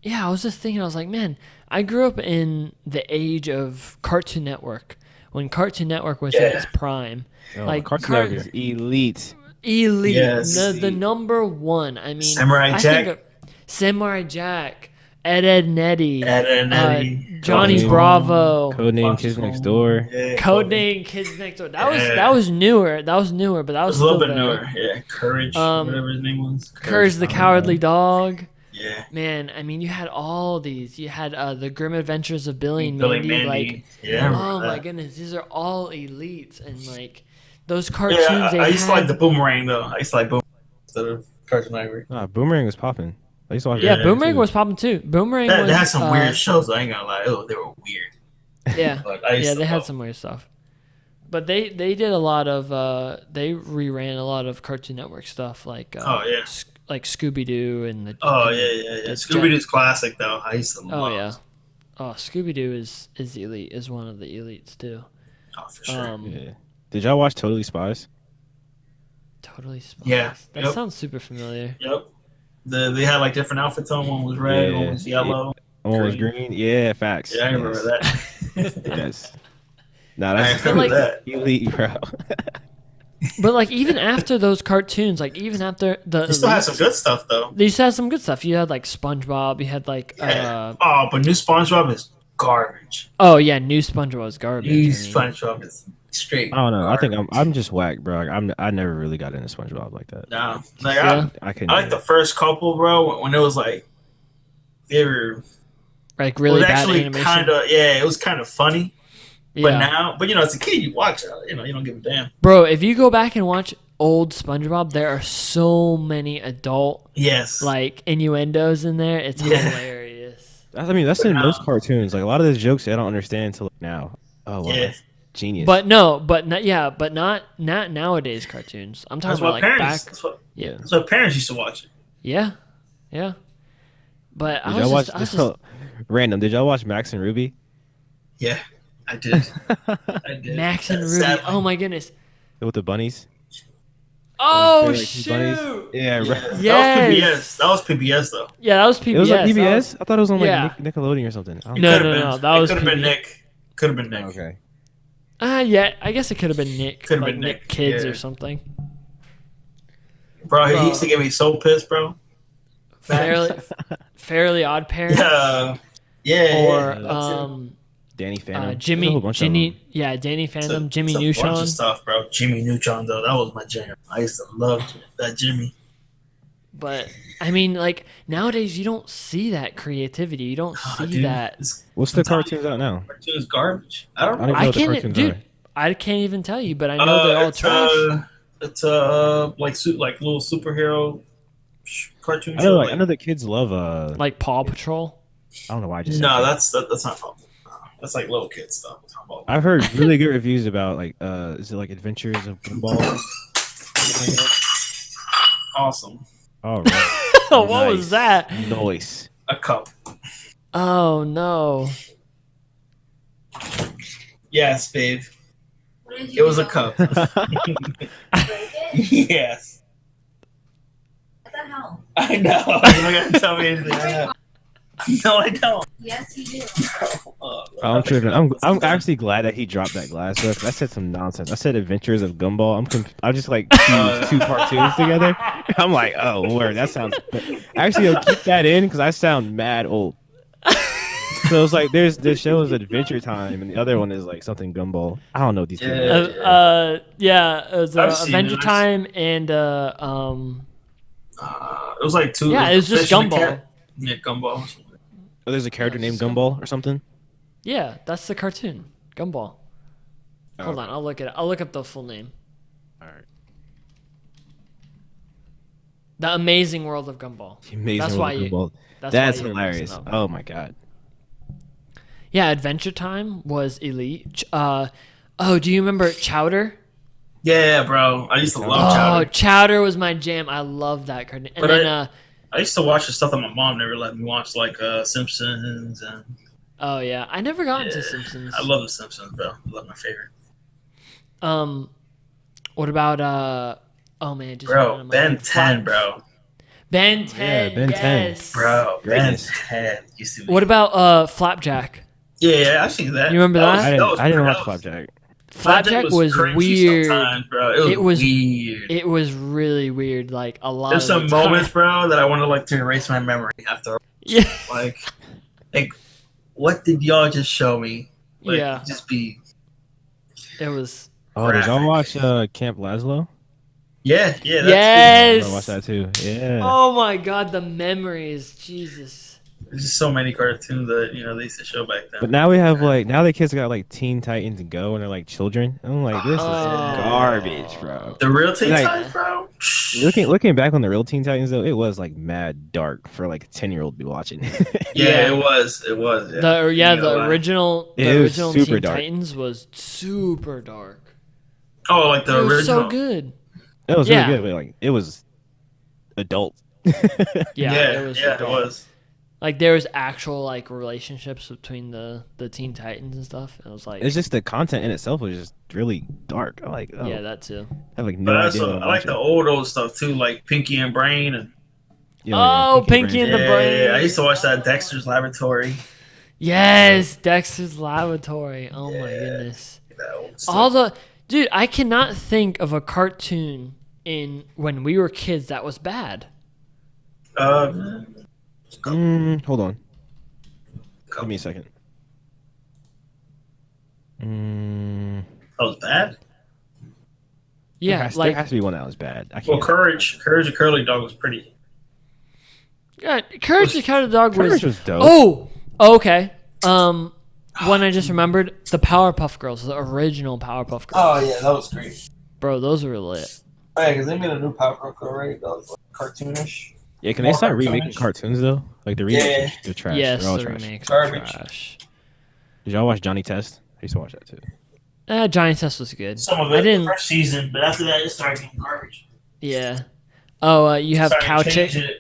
Yeah, I was just thinking, I was like, man, I grew up in the age of Cartoon Network, when Cartoon Network was at its prime. Oh, Like, Cartoon Network is elite. Elite. Yes. The number one. I mean, Samurai I Jack. think of Samurai Jack, Ed Nettie, Ed and Eddie, Johnny Codename- Bravo, Codename Fox Kids Next Home. Door. Yeah, Codename Kids Next Door. That was Yeah. newer. That was newer, but that It was was a little still bit there. newer. Yeah, Courage, whatever his name was. Courage the Cowardly Dog. Yeah. Man, I mean, you had all these. You had the Grim Adventures of Billy and Billy Mandy. Like, Mandy. Yeah, I remember oh my that. goodness, these are all elites, and like those Yeah, cartoons they I used to like had. the Boomerang though. I used to like Boomerang instead of Cartoon Network. Nah, Boomerang was popping. I used to watch Yeah, Yeah. Boomerang too. was popping too. Boomerang was. They had some weird shows. I ain't gonna lie. Oh, they were weird. Yeah, But I used yeah, to they had love some weird stuff. But they did a lot of they reran a lot of Cartoon Network stuff like Oh, yeah. like Scooby Doo and the Oh and yeah. the Scooby Doo's classic though. I used to Oh love. yeah, oh Scooby Doo is elite, is one of the elites too. Oh, for sure. Yeah. Did y'all watch Totally Spies? Totally Spies. Yeah, That yep. sounds super familiar. Yep. They had like different outfits on. One was red, Yeah. one was yellow. One was Green. green. Yeah, facts. Yeah, I remember that. Yes. Nah, I that's remember like- that. elite, bro. But like even after those cartoons, like even after the They still had elites, some good stuff though. they used to have some good stuff. You had like SpongeBob. You had like Yeah. Oh, but new SpongeBob is garbage. oh yeah, new SpongeBob was garbage. New I mean. SpongeBob is straight. I don't know. I think garbage. I'm just whack, bro. Like, I never really got into SpongeBob like that. No, like Yeah. I couldn't. I like the first couple, bro. When it was like they were Like it really was bad actually animation. kind of it was kind of funny. Yeah. But now, you know, as a kid, you watch it. You know, you don't give a damn. Bro, if you go back and watch old SpongeBob, there are so many adult Yes. like innuendos in there. It's Yeah. hilarious. I mean, that's But in most now- cartoons. Like a lot of those jokes, I don't understand until now. Oh, wow, Yeah. that's genius. But no, but not but not nowadays cartoons. I'm talking That's about what like parents. back. yeah, That's what parents used to watch. Yeah, yeah. But did I y'all watch? was just So, random. Did y'all watch Max and Ruby? Yeah, I did. I did. Max and Ruby. Sadly. Oh my goodness. With the bunnies? Oh Like, these bunnies? shoot. Yeah, Yeah. right. Yes. That was PBS though. Yeah, that was PBS. It was like That PBS. was- I thought it was on like Yeah. Nickelodeon or something. I don't It No, could've no, been. no, that It was could have been PBS. Nick. Could have been Nick. know. Okay. Yeah, I guess it could have been Nick. Could've like been Nick Nick, Kids yeah. or something. Bro, he Bro. used to get me so pissed, bro. Fairly Odd Parents. Yeah. Or That's it. Danny Phantom. There's a whole Jimmy, bunch of Danny Phantom, It's Jimmy a bunch of Neutron. stuff, bro. Jimmy Neutron, though, that was my jam. I used to love that Jimmy. But I mean, like nowadays, you don't see that creativity. You don't see Dude, that. this What's the cartoons out now? cartoon is garbage. I don't I don't know. even know I what the can't, cartoons dude. are. I can't even tell you, but I know they're all it's, trash. It's like little superhero cartoon I show. know, like, I know the kids love Like Paw Patrol. I don't know why I just said no, that. that's not problem. That's like little kid stuff. We're talking about. I've heard really good reviews about like is it like Adventures of Gumball? Awesome. All right. What Nice. was that? Noise. A cup. Oh no. Yes, babe. What did you It was a do? cup. Break it? Yes. What the hell? I know. You're not gonna tell me anything. I know. No, I don't. Yes, you do. I'm tripping. I'm actually glad that he dropped that glass, bro. 'Cause I said some nonsense. I said Adventures of Gumball. I just like fused two cartoons together. I'm like, oh, word. That sounds. Actually, I'll keep that in because I sound mad old. So it's like there's this show is Adventure Time, and the other one is like something Gumball. I don't know what these things. Yeah. are. Yeah, it was I've seen Adventure it. Time and It was like two. Yeah, it was just fish and a Gumball. cat. Yeah, Gumball. Oh, there's a character named Gumball or something. yeah, that's the cartoon Gumball. Hold Oh, on, I'll look it. I'll look up the full name. All right. The Amazing World of Gumball. Amazing That's World why of you- Gumball. That's, That's why you're hilarious. mixing up. Oh my god. Yeah, Adventure Time was elite. Oh, do you remember Chowder? Yeah, bro. I used to love Oh, Chowder. Chowder was my jam. I love that cartoon. And But then, I used to watch the stuff that my mom never let me watch, like Simpsons, and oh yeah, I never got into Yeah. Simpsons. I love the Simpsons, bro. I love my favorite. What about oh man, it just Bro, went out of my Ben head. 10, bro. Ben 10. Ben 10. Yes. Bro, Greatness. Ben 10 used to be. What about Flapjack? Yeah, I see that. You remember that? I didn't was watch pretty- Flapjack. Flapjack was cringy weird. sometimes, bro. It was weird. It was really weird. Like a lot There's of some the time. moments, bro, that I want to like to erase my memory after. Yeah. Like, what did y'all just show me? Like, Yeah. just be. It was. Oh, did y'all graphic. watch Camp Laszlo? Yeah, yeah, that's Yes. I watched that too. Yeah. Oh my god, the memories, Jesus. There's just so many cartoons that they used to show back then. But now we have like now the kids got like Teen Titans Go and they're like children. I'm like, this is Oh. garbage, bro. The real Teen Like- Titans, bro. Looking back on the real Teen Titans though, it was like mad dark for like a 10-year-old to be watching. Yeah, it was. It was. Yeah. The original It was original super Teen dark. Titans was super dark. Oh, like the It was original. so good. It was Yeah. really good, but like it was adult. Yeah, it was it adult. was. Like there was actual like relationships between the Teen Titans and stuff. It was like It's just the content in itself was just really dark. I'm like, oh, yeah, that too. I have like no But idea. also, what I'm I like the watching. old stuff too, like Pinky and Brain. And Oh, Pinky Brain. and the Brain. I used to watch that Dexter's Laboratory. Yes, Dexter's Laboratory. Oh my Yeah. goodness. That old stuff. All the dude, I cannot think of a cartoon in when we were kids that was bad. Hold on. Give me a second. That was bad. Yeah, there has to be one that was bad. I Well, can't. Courage the Curly Dog was pretty. yeah, Courage the Cowardly Dog Courage was dope. Oh, okay. One I just remembered, the Powerpuff Girls, the original Powerpuff Girls. Oh yeah, that was great. Bro, those were lit. Oh, yeah, because they made a new Powerpuff Girl, right? That was like cartoonish. Yeah, can they More start remaking cartoonish. cartoons though? Like the remakes, they're trash. Yes, they're all the trash. remakes are Garbage. trash. Did y'all watch Johnny Test? I used to watch that too. Johnny Test was good. Some of I it didn't. the first season, but after that, it started getting garbage. Yeah. Oh, you have Started Cow changing Chicken. it.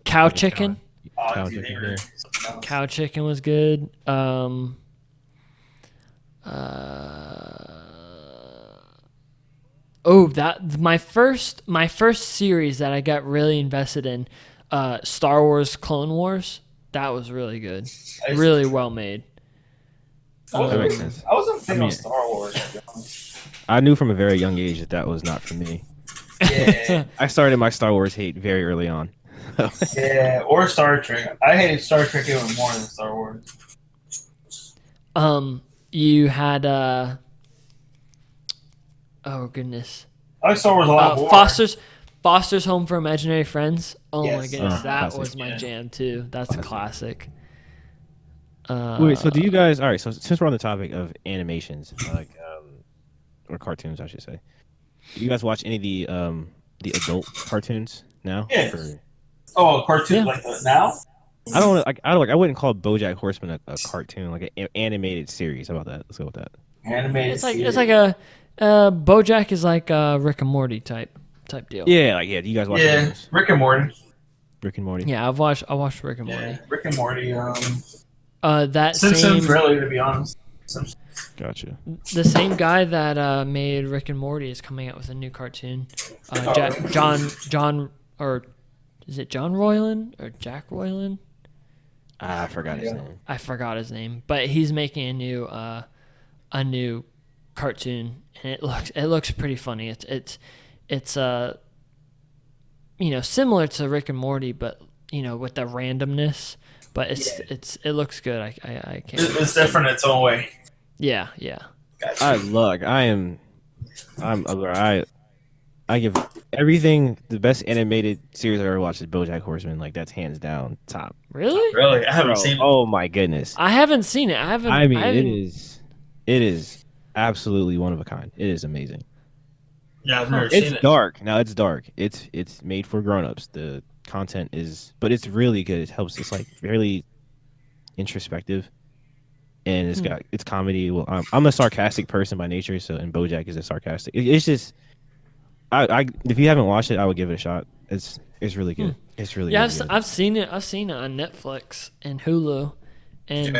Cow Chicken. Oh, Cow dude, they Chicken, were yeah. something else. Cow Chicken was good. Oh, that my first series that I got really invested in, Star Wars Clone Wars. That was really good, really well made. That makes sense. I wasn't big I mean- on Star Wars, to be honest. I knew from a very young age that was not for me. Yeah, I started my Star Wars hate very early on. yeah, or Star Trek. I hated Star Trek even more than Star Wars. You had oh goodness, I like Star Wars a lot more. Foster's Home for Imaginary Friends. Oh my Yes. goodness, Oh, that classic. was my Yeah. jam too. That's a classic. Wait, so do you guys? All right, so since we're on the topic of animations, like or cartoons, I should say, do you guys watch any of the adult cartoons now? Yeah. Or- Oh, a cartoon Yeah. like that now? I don't like. I wouldn't call BoJack Horseman a cartoon, like an animated series. How about that? Let's go with that. Animated. It's like a BoJack is like a Rick and Morty type deal. Yeah, like do you guys watch yeah, those? Rick and Morty. Rick and Morty? Yeah, I watched Rick and Morty. Yeah, Rick and Morty. That Simpsons, same really, to be honest. Simpsons. Gotcha. the same guy that made Rick and Morty is coming out with a new cartoon. John or is it John Roiland or Jack Roiland? I forgot his Yeah. name. I forgot his name, but he's making a new cartoon, and it looks pretty funny. It's similar to Rick and Morty, but with the randomness. But it looks good. I can't. It's different in its own way. Yeah. Gotcha. I give everything the best animated series I ever watched is BoJack Horseman. Like that's hands down top. Really? Really, I haven't Bro, seen. oh my goodness. I haven't seen it. I mean, it is absolutely one of a kind. It is amazing. Yeah, I've never seen It's it. dark. Now it's dark. It's made for grown-ups. The content is, but it's really good. It helps. It's like really introspective, and it's comedy. Well, I'm a sarcastic person by nature, so and BoJack is a sarcastic. It's just, I if you haven't watched it, I would give it a shot. It's really good. It's really Yeah, really good. I've seen it. I've seen it on Netflix and Hulu, and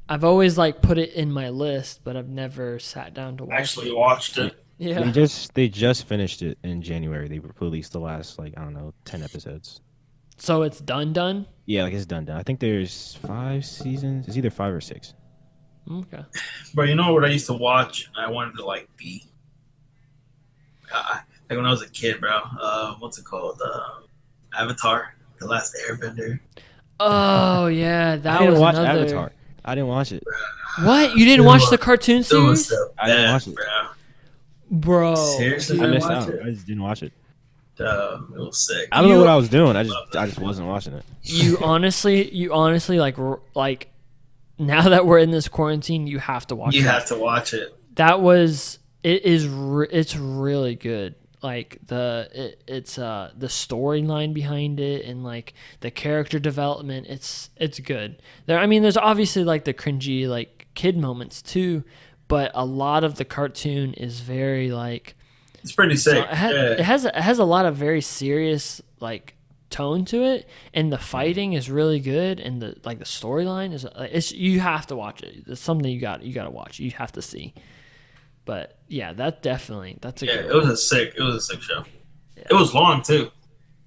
I've always like put it in my list, but I've never sat down to watch Actually it. watched it. Yeah. They just finished it in January. They released the last 10 episodes. So it's done. Yeah, like it's done. I think there's 5 seasons. It's either 5 or 6. Okay. But you know what I used to watch? I wanted to like be like when I was a kid, bro. What's it called? Avatar, The Last Airbender. Oh yeah, I that didn't was watch another. Avatar. I didn't watch it. What? You didn't It watch the was, cartoon it was series, so I didn't bad, watch it. bro. bro? Seriously, I didn't Dude. missed watch out. it. I just didn't watch it. It was sick. I don't know You what I was doing. I Love that. just wasn't watching it. you honestly like now that we're in this quarantine, you have to watch You that. have to watch it. That was it's really good. Like it's the storyline behind it and like the character development. It's good. There's obviously like the cringy like kid moments too, but a lot of the cartoon is very like It's pretty so sick. it has a lot of very serious like tone to it, and the fighting is really good, and the storyline is it's you have to watch it. It's something you got to watch. You have to see. But yeah, that's a Yeah, good it was one. a sick show. Yeah. It was long too.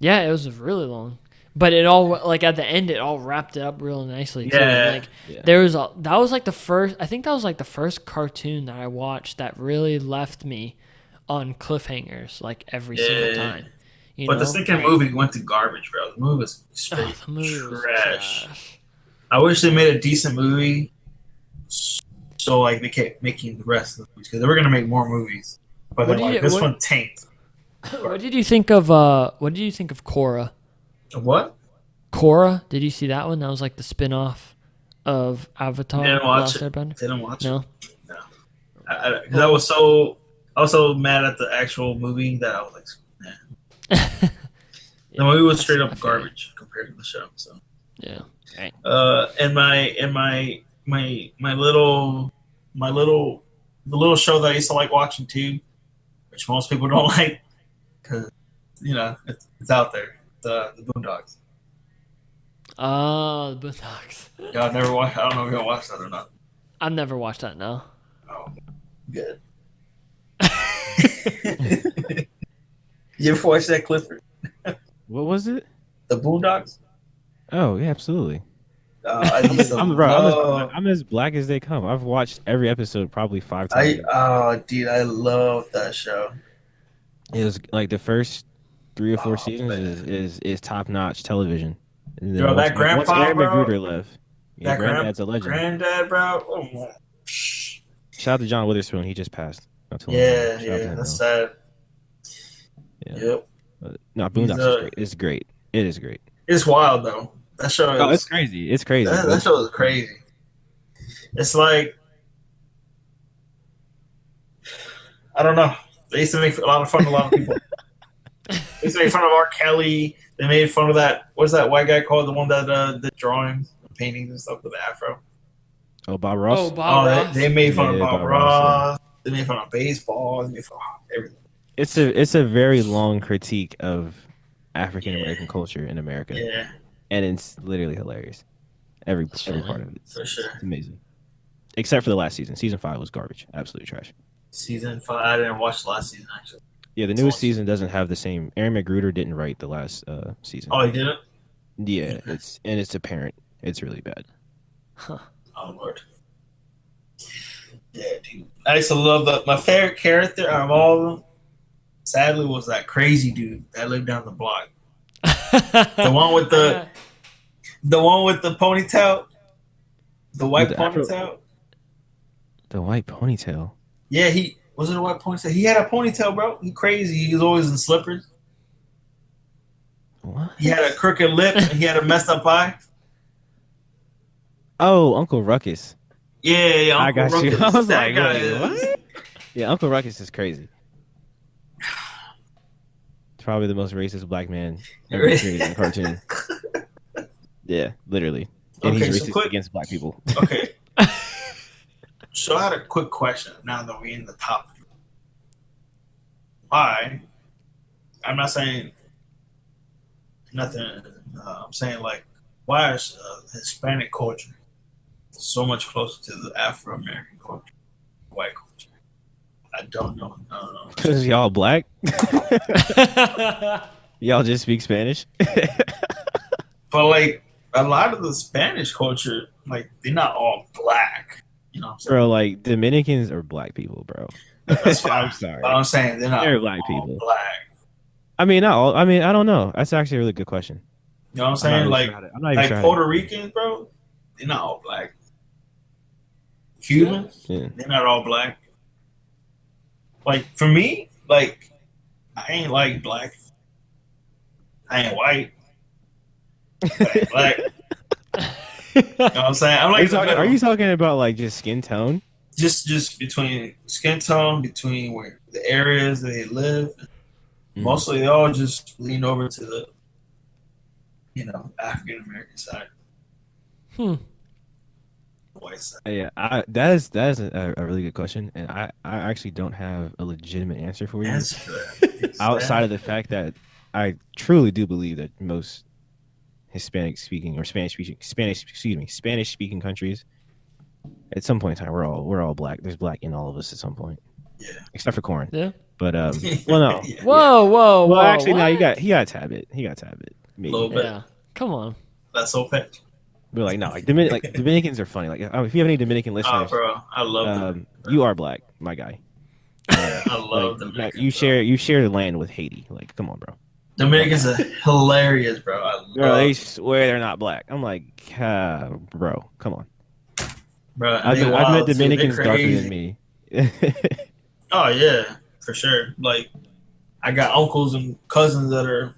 Yeah, it was really long, but it all like at the end it all wrapped it up real nicely too. Yeah. Like Yeah. that was like the first. I think that was like the first cartoon that I watched that really left me on cliffhangers like every single Yeah. time. But the second Like, movie went to garbage, bro. The movie was straight the movie was trash. trash. I wish they made a decent movie, so like they kept making the rest of the movies because they were gonna make more movies, but What then do like you- this what- one tanked. What did you think of Korra? What? Korra? Did you see that one? That was like the spin-off of Avatar. Didn't watch Last it. Airbender? Didn't watch No. it. No, because I was so mad at the actual movie that I was like, nah. The movie was straight I up feel you. garbage compared to the show. So, Yeah. and my little the little show that I used to like watching too, which most people don't like, because it's out there. The Boondocks. Oh, the Boondocks. Y'all never watch. I don't know if y'all watched that or not. I've never watched that. No. Oh, good. You ever watch that, Clifford? What was it? The Boondocks. Oh yeah, absolutely. I used to love- I'm as black as they come. I've watched every episode probably 5 times. Dude, I love that show. It was like the first 3 or 4 Oh, seasons man. is top notch television. And then Bro, that once grandpa, Aaron bro, Magruder left, yeah, that Granddad's a legend. Granddad, bro. Oh my. Shout out to John Witherspoon. He just passed. Not too long Yeah, ago. Shout out to yeah, him, that's though. sad. Yeah. Yep. No, Boondocks He's, is great. It's great. It is great. It's wild though. That show is Oh, it's crazy. It's crazy. that show is crazy. It's like I don't know. They used to make a lot of fun of a lot of people. They used to make fun of R. Kelly. They made fun of that. What's that white guy called? The one that did drawings, paintings, and stuff with the afro. Oh, Bob Ross. Oh, Bob Ross. They made fun of Yeah, Bob Bob Ross. Ross, They made fun of baseball. They made fun of everything. It's a very long critique of African American culture in America, Yeah, and it's literally hilarious. Every sure. part of it. for sure. It's amazing. Except for the last season. Season 5 was garbage. Absolutely trash. Season 5. I didn't watch the last season actually. Yeah, the It's newest awesome. season doesn't have the same. Aaron Magruder didn't write the last season. Oh, he didn't. Yeah, it's apparent. It's really bad. Oh Lord. Yeah, dude. I used to love my favorite character out of all of them. Sadly, was that crazy dude that lived down the block. The one with the ponytail, the white With the afro- ponytail. The white ponytail. Yeah, he was it a white ponytail. He had a ponytail, bro. He crazy. He was always in slippers. What? He had a crooked lip and he had a messed up eye. Oh, Uncle Ruckus. Yeah, I Uncle got you. Ruckus. I was That like, guy wait, is- what? Yeah, Uncle Ruckus is crazy. It's probably the most racist black man ever created in a cartoon. Yeah, literally. And Okay, he's so racist quick- against black people. Okay. So I had a quick question now that we're in the top. Why? I'm not saying nothing. I'm saying like, why is Hispanic culture so much closer to the Afro American culture, white culture? I don't know. I don't know. Because y'all black? Y'all just speak Spanish? But like a lot of the Spanish culture, like they're not all black. You know what I'm saying? Bro, like Dominicans are black people, bro. That's fine. I'm sorry. But I'm saying they're not They're black all people. black. I mean, not all. I mean, I don't know. That's actually a really good question. You know what I'm I'm not saying? really Like, sure how to. I'm not even sure how Puerto to. Ricans, bro, they're not all black. Cubans, Yeah. they're not all black. Like for me, like I ain't like black. I ain't white. But I ain't black. You know what I'm saying? I'm Are like you in the talking? middle. Are you talking about like just skin tone? Just between skin tone, between where the areas they live. Mhm. Mostly they all just lean over to the African American side, Hmm. white side. Yeah, that is a really good question, and I actually don't have a legitimate answer for you Answer for that. outside of the fact that I truly do believe that most Hispanic speaking or Spanish speaking countries at some point in time we're all black. There's black in all of us at some point, Yeah. except for corn. Yeah. But well, no. Yeah, Whoa, whoa, Well, whoa. actually, no. what? He got a tad bit. He got a tad bit. Maybe. Little bit. Yeah. Come on. That's so petty. But like no, like Dominicans are funny. Like if you have any Dominican Oh, listeners, bro, I love them. you are black, my guy. I Like love them. you share the land with Haiti. Like come on, bro. Dominicans are hilarious, bro. I Bro, they love, swear they're not black. I'm like, bro, come on. bro. And I've they I've met wild too. They're Dominicans darker than crazy. me. Oh yeah, for sure. Like I got uncles and cousins that are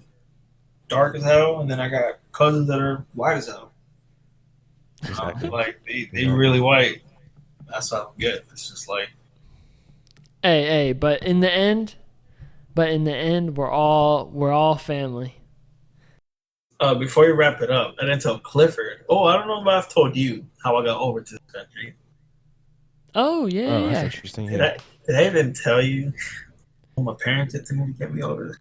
dark as hell, and then I got cousins that are white as hell. Exactly. Like they Exactly. really white. That's what I don't get. It's just like Hey, but in the end, we're all family. before you wrap it up, I didn't tell Clifford. Oh, I don't know if I've told you how I got over to this country. Oh yeah, Oh, that's yeah. interesting. Did Yeah. I even tell you what my parents did to me to get me over this?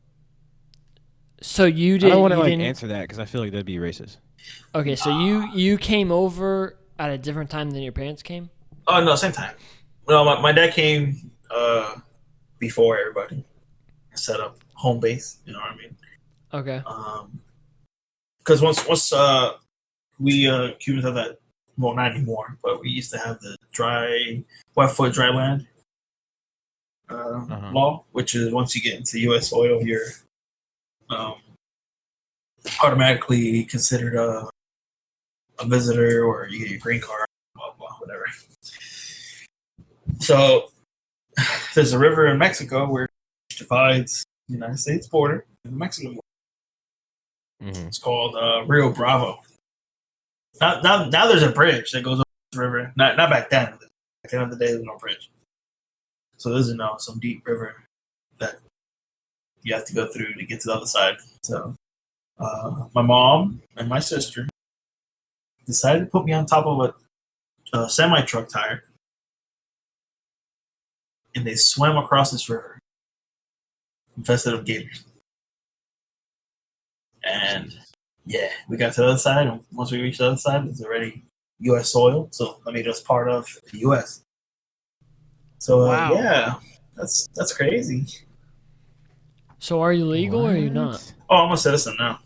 So you I did. don't want to You like didn't. answer that because I feel like that'd be racist. Okay, so you came over at a different time than your parents came. Oh no, same time. Well, my dad came before everybody. Set up home base. You know what I mean? Okay. Because once we Cubans have that. Well, not anymore, but we used to have the wet foot dry land law, which is once you get into U.S. soil, you're automatically considered a visitor, or you get your green card, blah blah, whatever. So there's a river in Mexico where it divides the United States border and the Mexican border. Mm-hmm. It's called Rio Bravo. Now there's a bridge that goes over this river. Not back then. Back then of the day, there was no bridge. So there's now some deep river that you have to go through to get to the other side. So my mom and my sister decided to put me on top of a semi-truck tire, and they swam across this river infested of gators. And yeah, we got to the other side, and once we reached the other side, it's already U.S. soil, so that made us part of the U.S. So Wow. yeah, that's crazy. So are you legal or are you not? What? Oh, I'm a citizen now.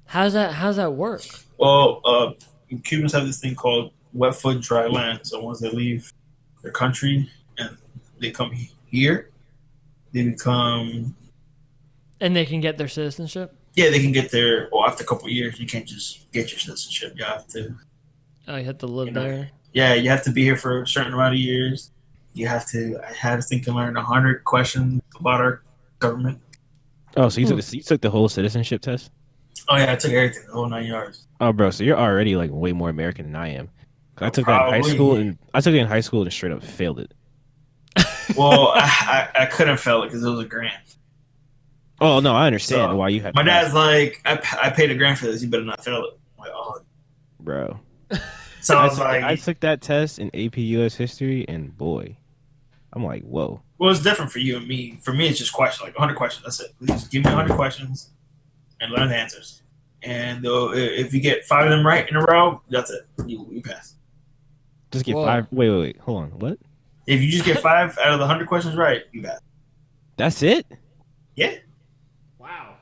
How's that work? Well, Cubans have this thing called wet foot dry land. So once they leave their country and they come here, they become And they can get their citizenship? they can get their. Well, after a couple of years, you can't just get your citizenship. You have to. Oh, you have to live You know, there. Yeah, you have to be here for a certain amount of years. You have to. I had to learn 100 questions about our government. Oh, so you took the whole citizenship test? Oh yeah, I took everything, the whole 9 yards. Oh, bro, so you're already like way more American than I am. I took that in high Probably. school, and I took it in high school and straight up failed it. Well, I couldn't fail it because it was a grant. Oh no, I understand So, why you had. My passed, dad's like, I paid a grant for this. You better not fail it. I'm like, oh. bro. So I was like, I took that test in AP US history, and boy, I'm like, whoa. well, it's different for you and me. For me, it's just questions, like 100 questions. That's it. Just give me 100 questions and learn the answers. And if you get 5 of them right in a row, that's it. You pass. Just get Whoa. 5. Wait. Hold on. What? If you just get 5 out of the 100 questions right, you pass. That's it? Yeah. Wow.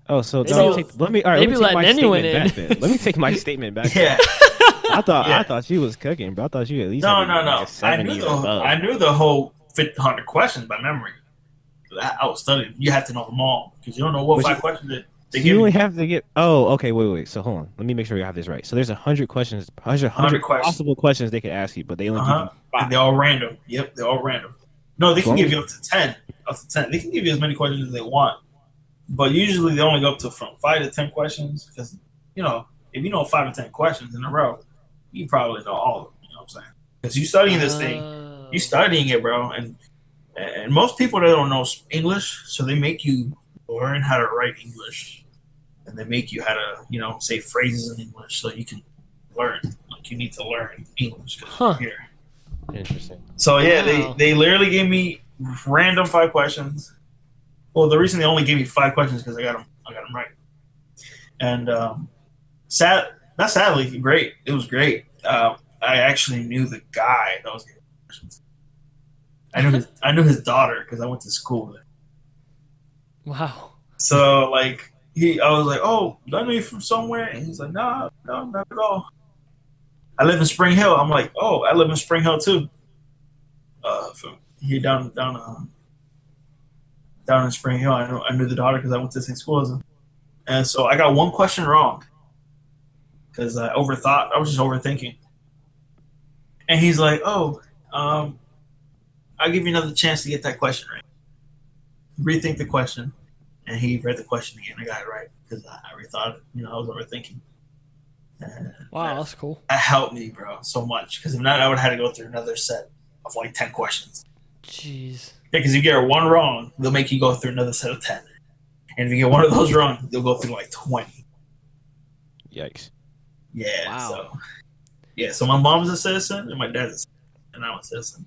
Oh, so Maybe- let me take maybe my letting anyone statement in. back then. Let me take my statement back. Yeah. Yeah. I thought she was cooking, bro. I thought you at least had No, to no, get like a no. I knew 70 the or above. I knew the whole 100 questions by memory. I was studying. You have to know them all because you don't know what But 5 questions they so you give only you. have to get. Oh, okay. Wait. So hold on. Let me make sure you have this right. So there's 100 questions, 100 100 questions. possible questions they could ask you, but they only Uh give you huh. And they're five. all random. Yep, they're all random. No, they So can long give as you up to 10. Up to 10. They can give you as many questions as they want, but usually they only go up to from 5 to 10 questions because if you know 5 to 10 questions in a row, you probably know all of them. You know what I'm saying? Because you studying this thing, you Oh. studying it, bro, and most people they don't know English, so they make you learn how to write English, and they make you how to say phrases in English so you can learn. Like you need to learn English because Huh. you're here. interesting. So yeah, Wow. they literally gave me random 5 questions. Well, the reason they only gave me 5 questions because I got them right. And not sadly, great. It was great. I actually knew the guy that was giving questions. I knew his daughter because I went to school with him. Wow. So like I was like, oh, do I know you from somewhere? And he's like, no, no, not at all. I live in Spring Hill. I'm like, oh, I live in Spring Hill too. From here down in Spring Hill. I knew the daughter because I went to the same school as him. And so I got one question wrong because I overthought. I was just overthinking. And he's like, "Oh, I'll give you another chance to get that question right. Rethink the question." And he read the question again. I got it right because I rethought it. I was overthinking. And Wow, that's cool. that helped me, bro, so much. Because if not, I would have had to go through another set of like 10 questions. Jeez. Yeah, because if you get one wrong, they'll make you go through another set of 10. And if you get one of those wrong, they'll go through like 20. Yikes. Yeah, Wow. so my mom's a citizen and my dad's a citizen, and I'm a citizen.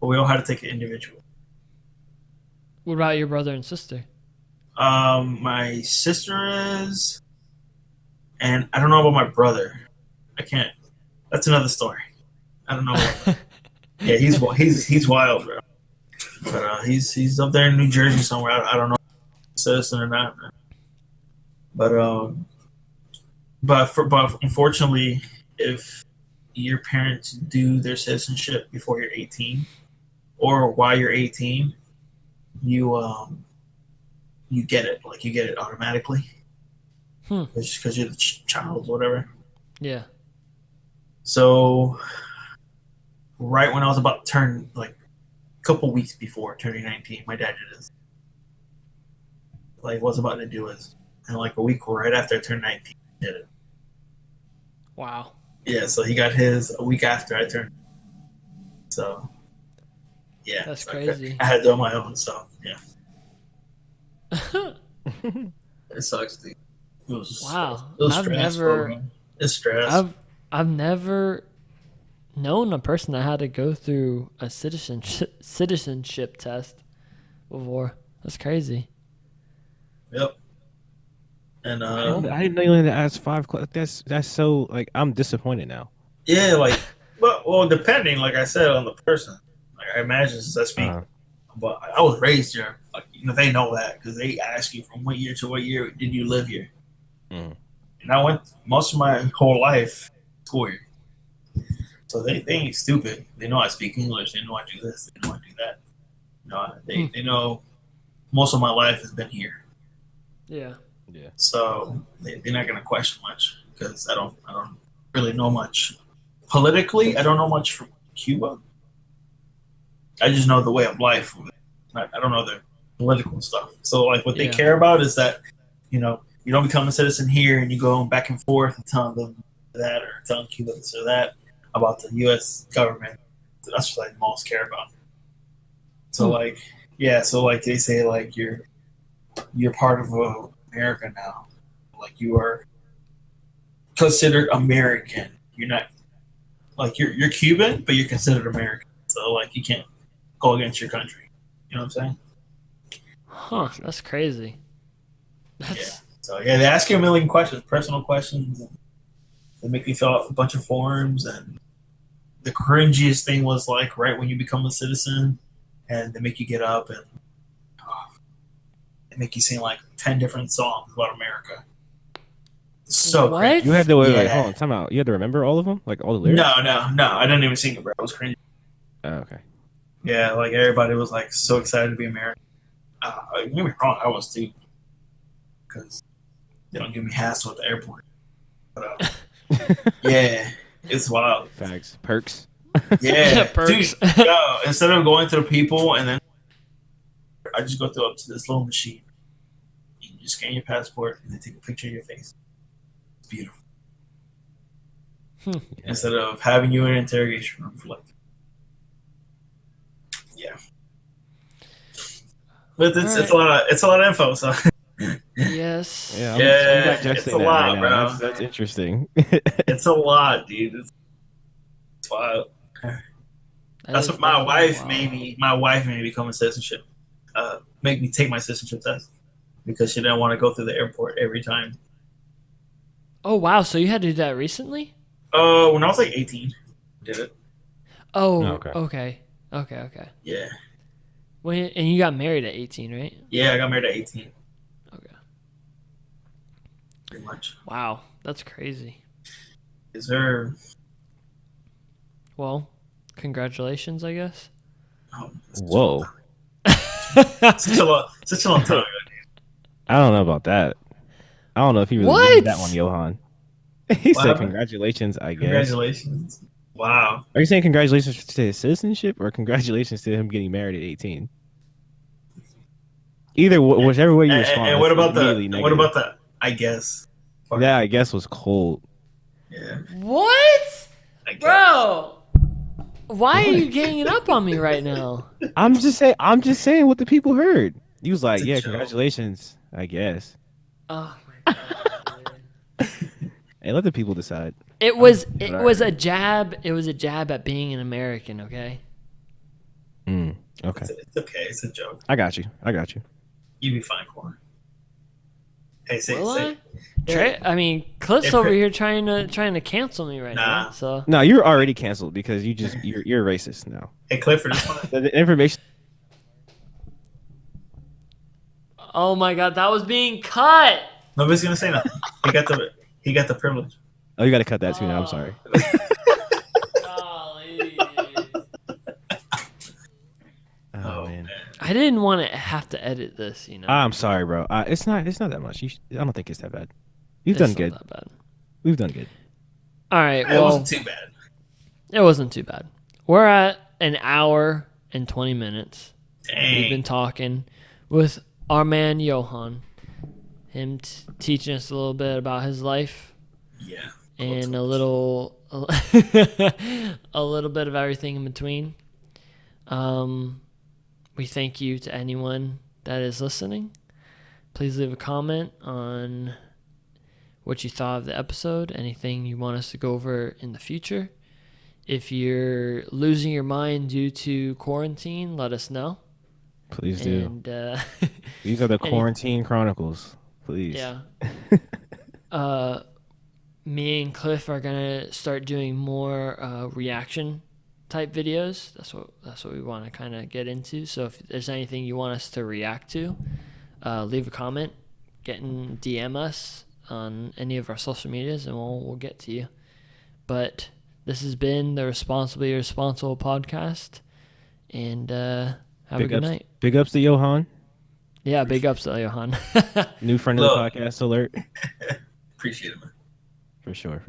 But we all had to take it individual. What about your brother and sister? My sister is, and I don't know about my brother. I can't. That's another story. I don't know. Yeah, he's wild, bro. But he's up there in New Jersey somewhere. I don't know if he's a citizen or not. But but unfortunately, if your parents do their citizenship before you're 18 or while you're 18, you get it. Like you get it automatically. It's because you're the child, whatever. Yeah. So right when I was about to turn, like a couple weeks before turning 19, my dad did his. Like was about to do his, and like a week right after I turned 19, he did it. Wow. Yeah, so he got his a week after I turned. So yeah, That's so crazy. I had to do it on my own. So yeah, it sucks, dude. It was Wow. it was I've stressful, never man. It's stress. I've never known a person that had to go through a citizenship test before. That's crazy. Yep. And Cool. I didn't know you only had to ask five questions. That's so like I'm disappointed now. yeah, like well, depending, like I said, on the person. Like I imagine since I speak, Uh, but I was raised here. Like they know that because they ask you from what year to what year did you live here. mm. And I went most of my whole life school here. So they ain't stupid. They know I speak English. They know I do this. They know I do that. They know most of my life has been here. Yeah. Yeah. So they're not gonna question much because I don't really know much politically. I don't know much from Cuba. I just know the way of life. I don't know the political stuff. So like what they Yeah. care about is that you don't become a citizen here and you go back and forth and telling them that or telling Cuba this or that about the U.S. government. That's what I most care about. So like so like they say like you're part of America now. Like you are considered American. You're not like you're Cuban, but you're considered American. So like you can't go against your country. You know what I'm saying? Huh. That's crazy. Yeah. That's So yeah, they ask you a million questions, personal questions. And they make you fill out a bunch of forms, and the cringiest thing was like right when you become a citizen, and they make you get up and they make you sing like 10 different songs about America. So What? cringe. You had to wait, Yeah. hold on, time out. You had to remember all of them, like all the lyrics. No. I didn't even sing it, bro. I was cringe. Oh, okay. Yeah, like everybody was like so excited to be American. Don't get me wrong, I was too, because they don't give me hassle at the airport. But yeah, it's wild. Facts. Perks. Yeah, Perks. dude. Yo, instead of going to the people and then I just go up to this little machine. You just scan your passport and they take a picture of your face. It's beautiful. Instead of having you in an interrogation room for like, yeah. But it's a lot of info. So Yes. Yeah, Yeah, I'm digesting it's a that lot, right bro. now. That's interesting. it's a lot, dude. It's wild. That That's is what my definitely wife wild. made me. My wife made me become a citizenship. Make me take my citizenship test because she didn't want to go through the airport every time. Oh wow! So you had to do that recently? When I was like 18, did it? Oh, Okay. okay. Yeah, And you got married at 18, right? yeah. I got married at 18. Okay. Pretty much. Wow, that's crazy. Is there? Congratulations, I guess. Oh, Whoa. such a long time ago. I don't know about that. I don't know if he really What? means that one, Johan. He What said, happened? "Congratulations, I guess." Congratulations! Wow. Are you saying congratulations to his citizenship or congratulations to him getting married at 18? Either whichever way you respond. And what it's about immediately the? negative. What about the? I guess. That I guess was cold. Yeah. What? I guess. Bro! Why are you ganging up on me right now? I'm just saying what the people heard. He was like, It's a "Yeah, joke. congratulations, I guess." Oh my god. Hey, let the people decide. It was Alright. a jab. It was a jab at being an American, okay? Okay, It's okay. It's a joke. I got you. You be fine, Corn. Hey, say. Will say. I? Cliff's If- over here trying to cancel me right Nah. now. So No, you're already canceled because you're racist now. Hey, Clifford, it's fine. The information. oh my god, that was being cut. Nobody's gonna say nothing. He got the privilege. Oh, you got to cut that too. Now I'm sorry. Golly. Oh man, I didn't want to have to edit this, you know. I'm sorry, bro. It's not that much. I don't think it's that bad. You've It's done not good. that bad. We've done good. All right. It Well, wasn't too bad. it wasn't too bad. We're at an hour and 20 minutes. We've been Dang. talking with our man Johan, him teaching us a little bit about his life Yeah. and a little bit of everything in between. We thank you to anyone that is listening. Please leave a comment on what you thought of the episode, anything you want us to go over in the future. If you're losing your mind due to quarantine, let us know. Please do. And These are the quarantine chronicles. Please. yeah. Me and Cliff are gonna start doing more reaction type videos. That's what we want to kind of get into. So if there's anything you want us to react to, leave a comment, DM us on any of our social medias, and we'll get to you. But this has been the Responsibly Irresponsible podcast, and have a good night. Big ups to Johan, Yeah, big ups to Johan. new friend of the podcast alert. Appreciate it, man. For sure.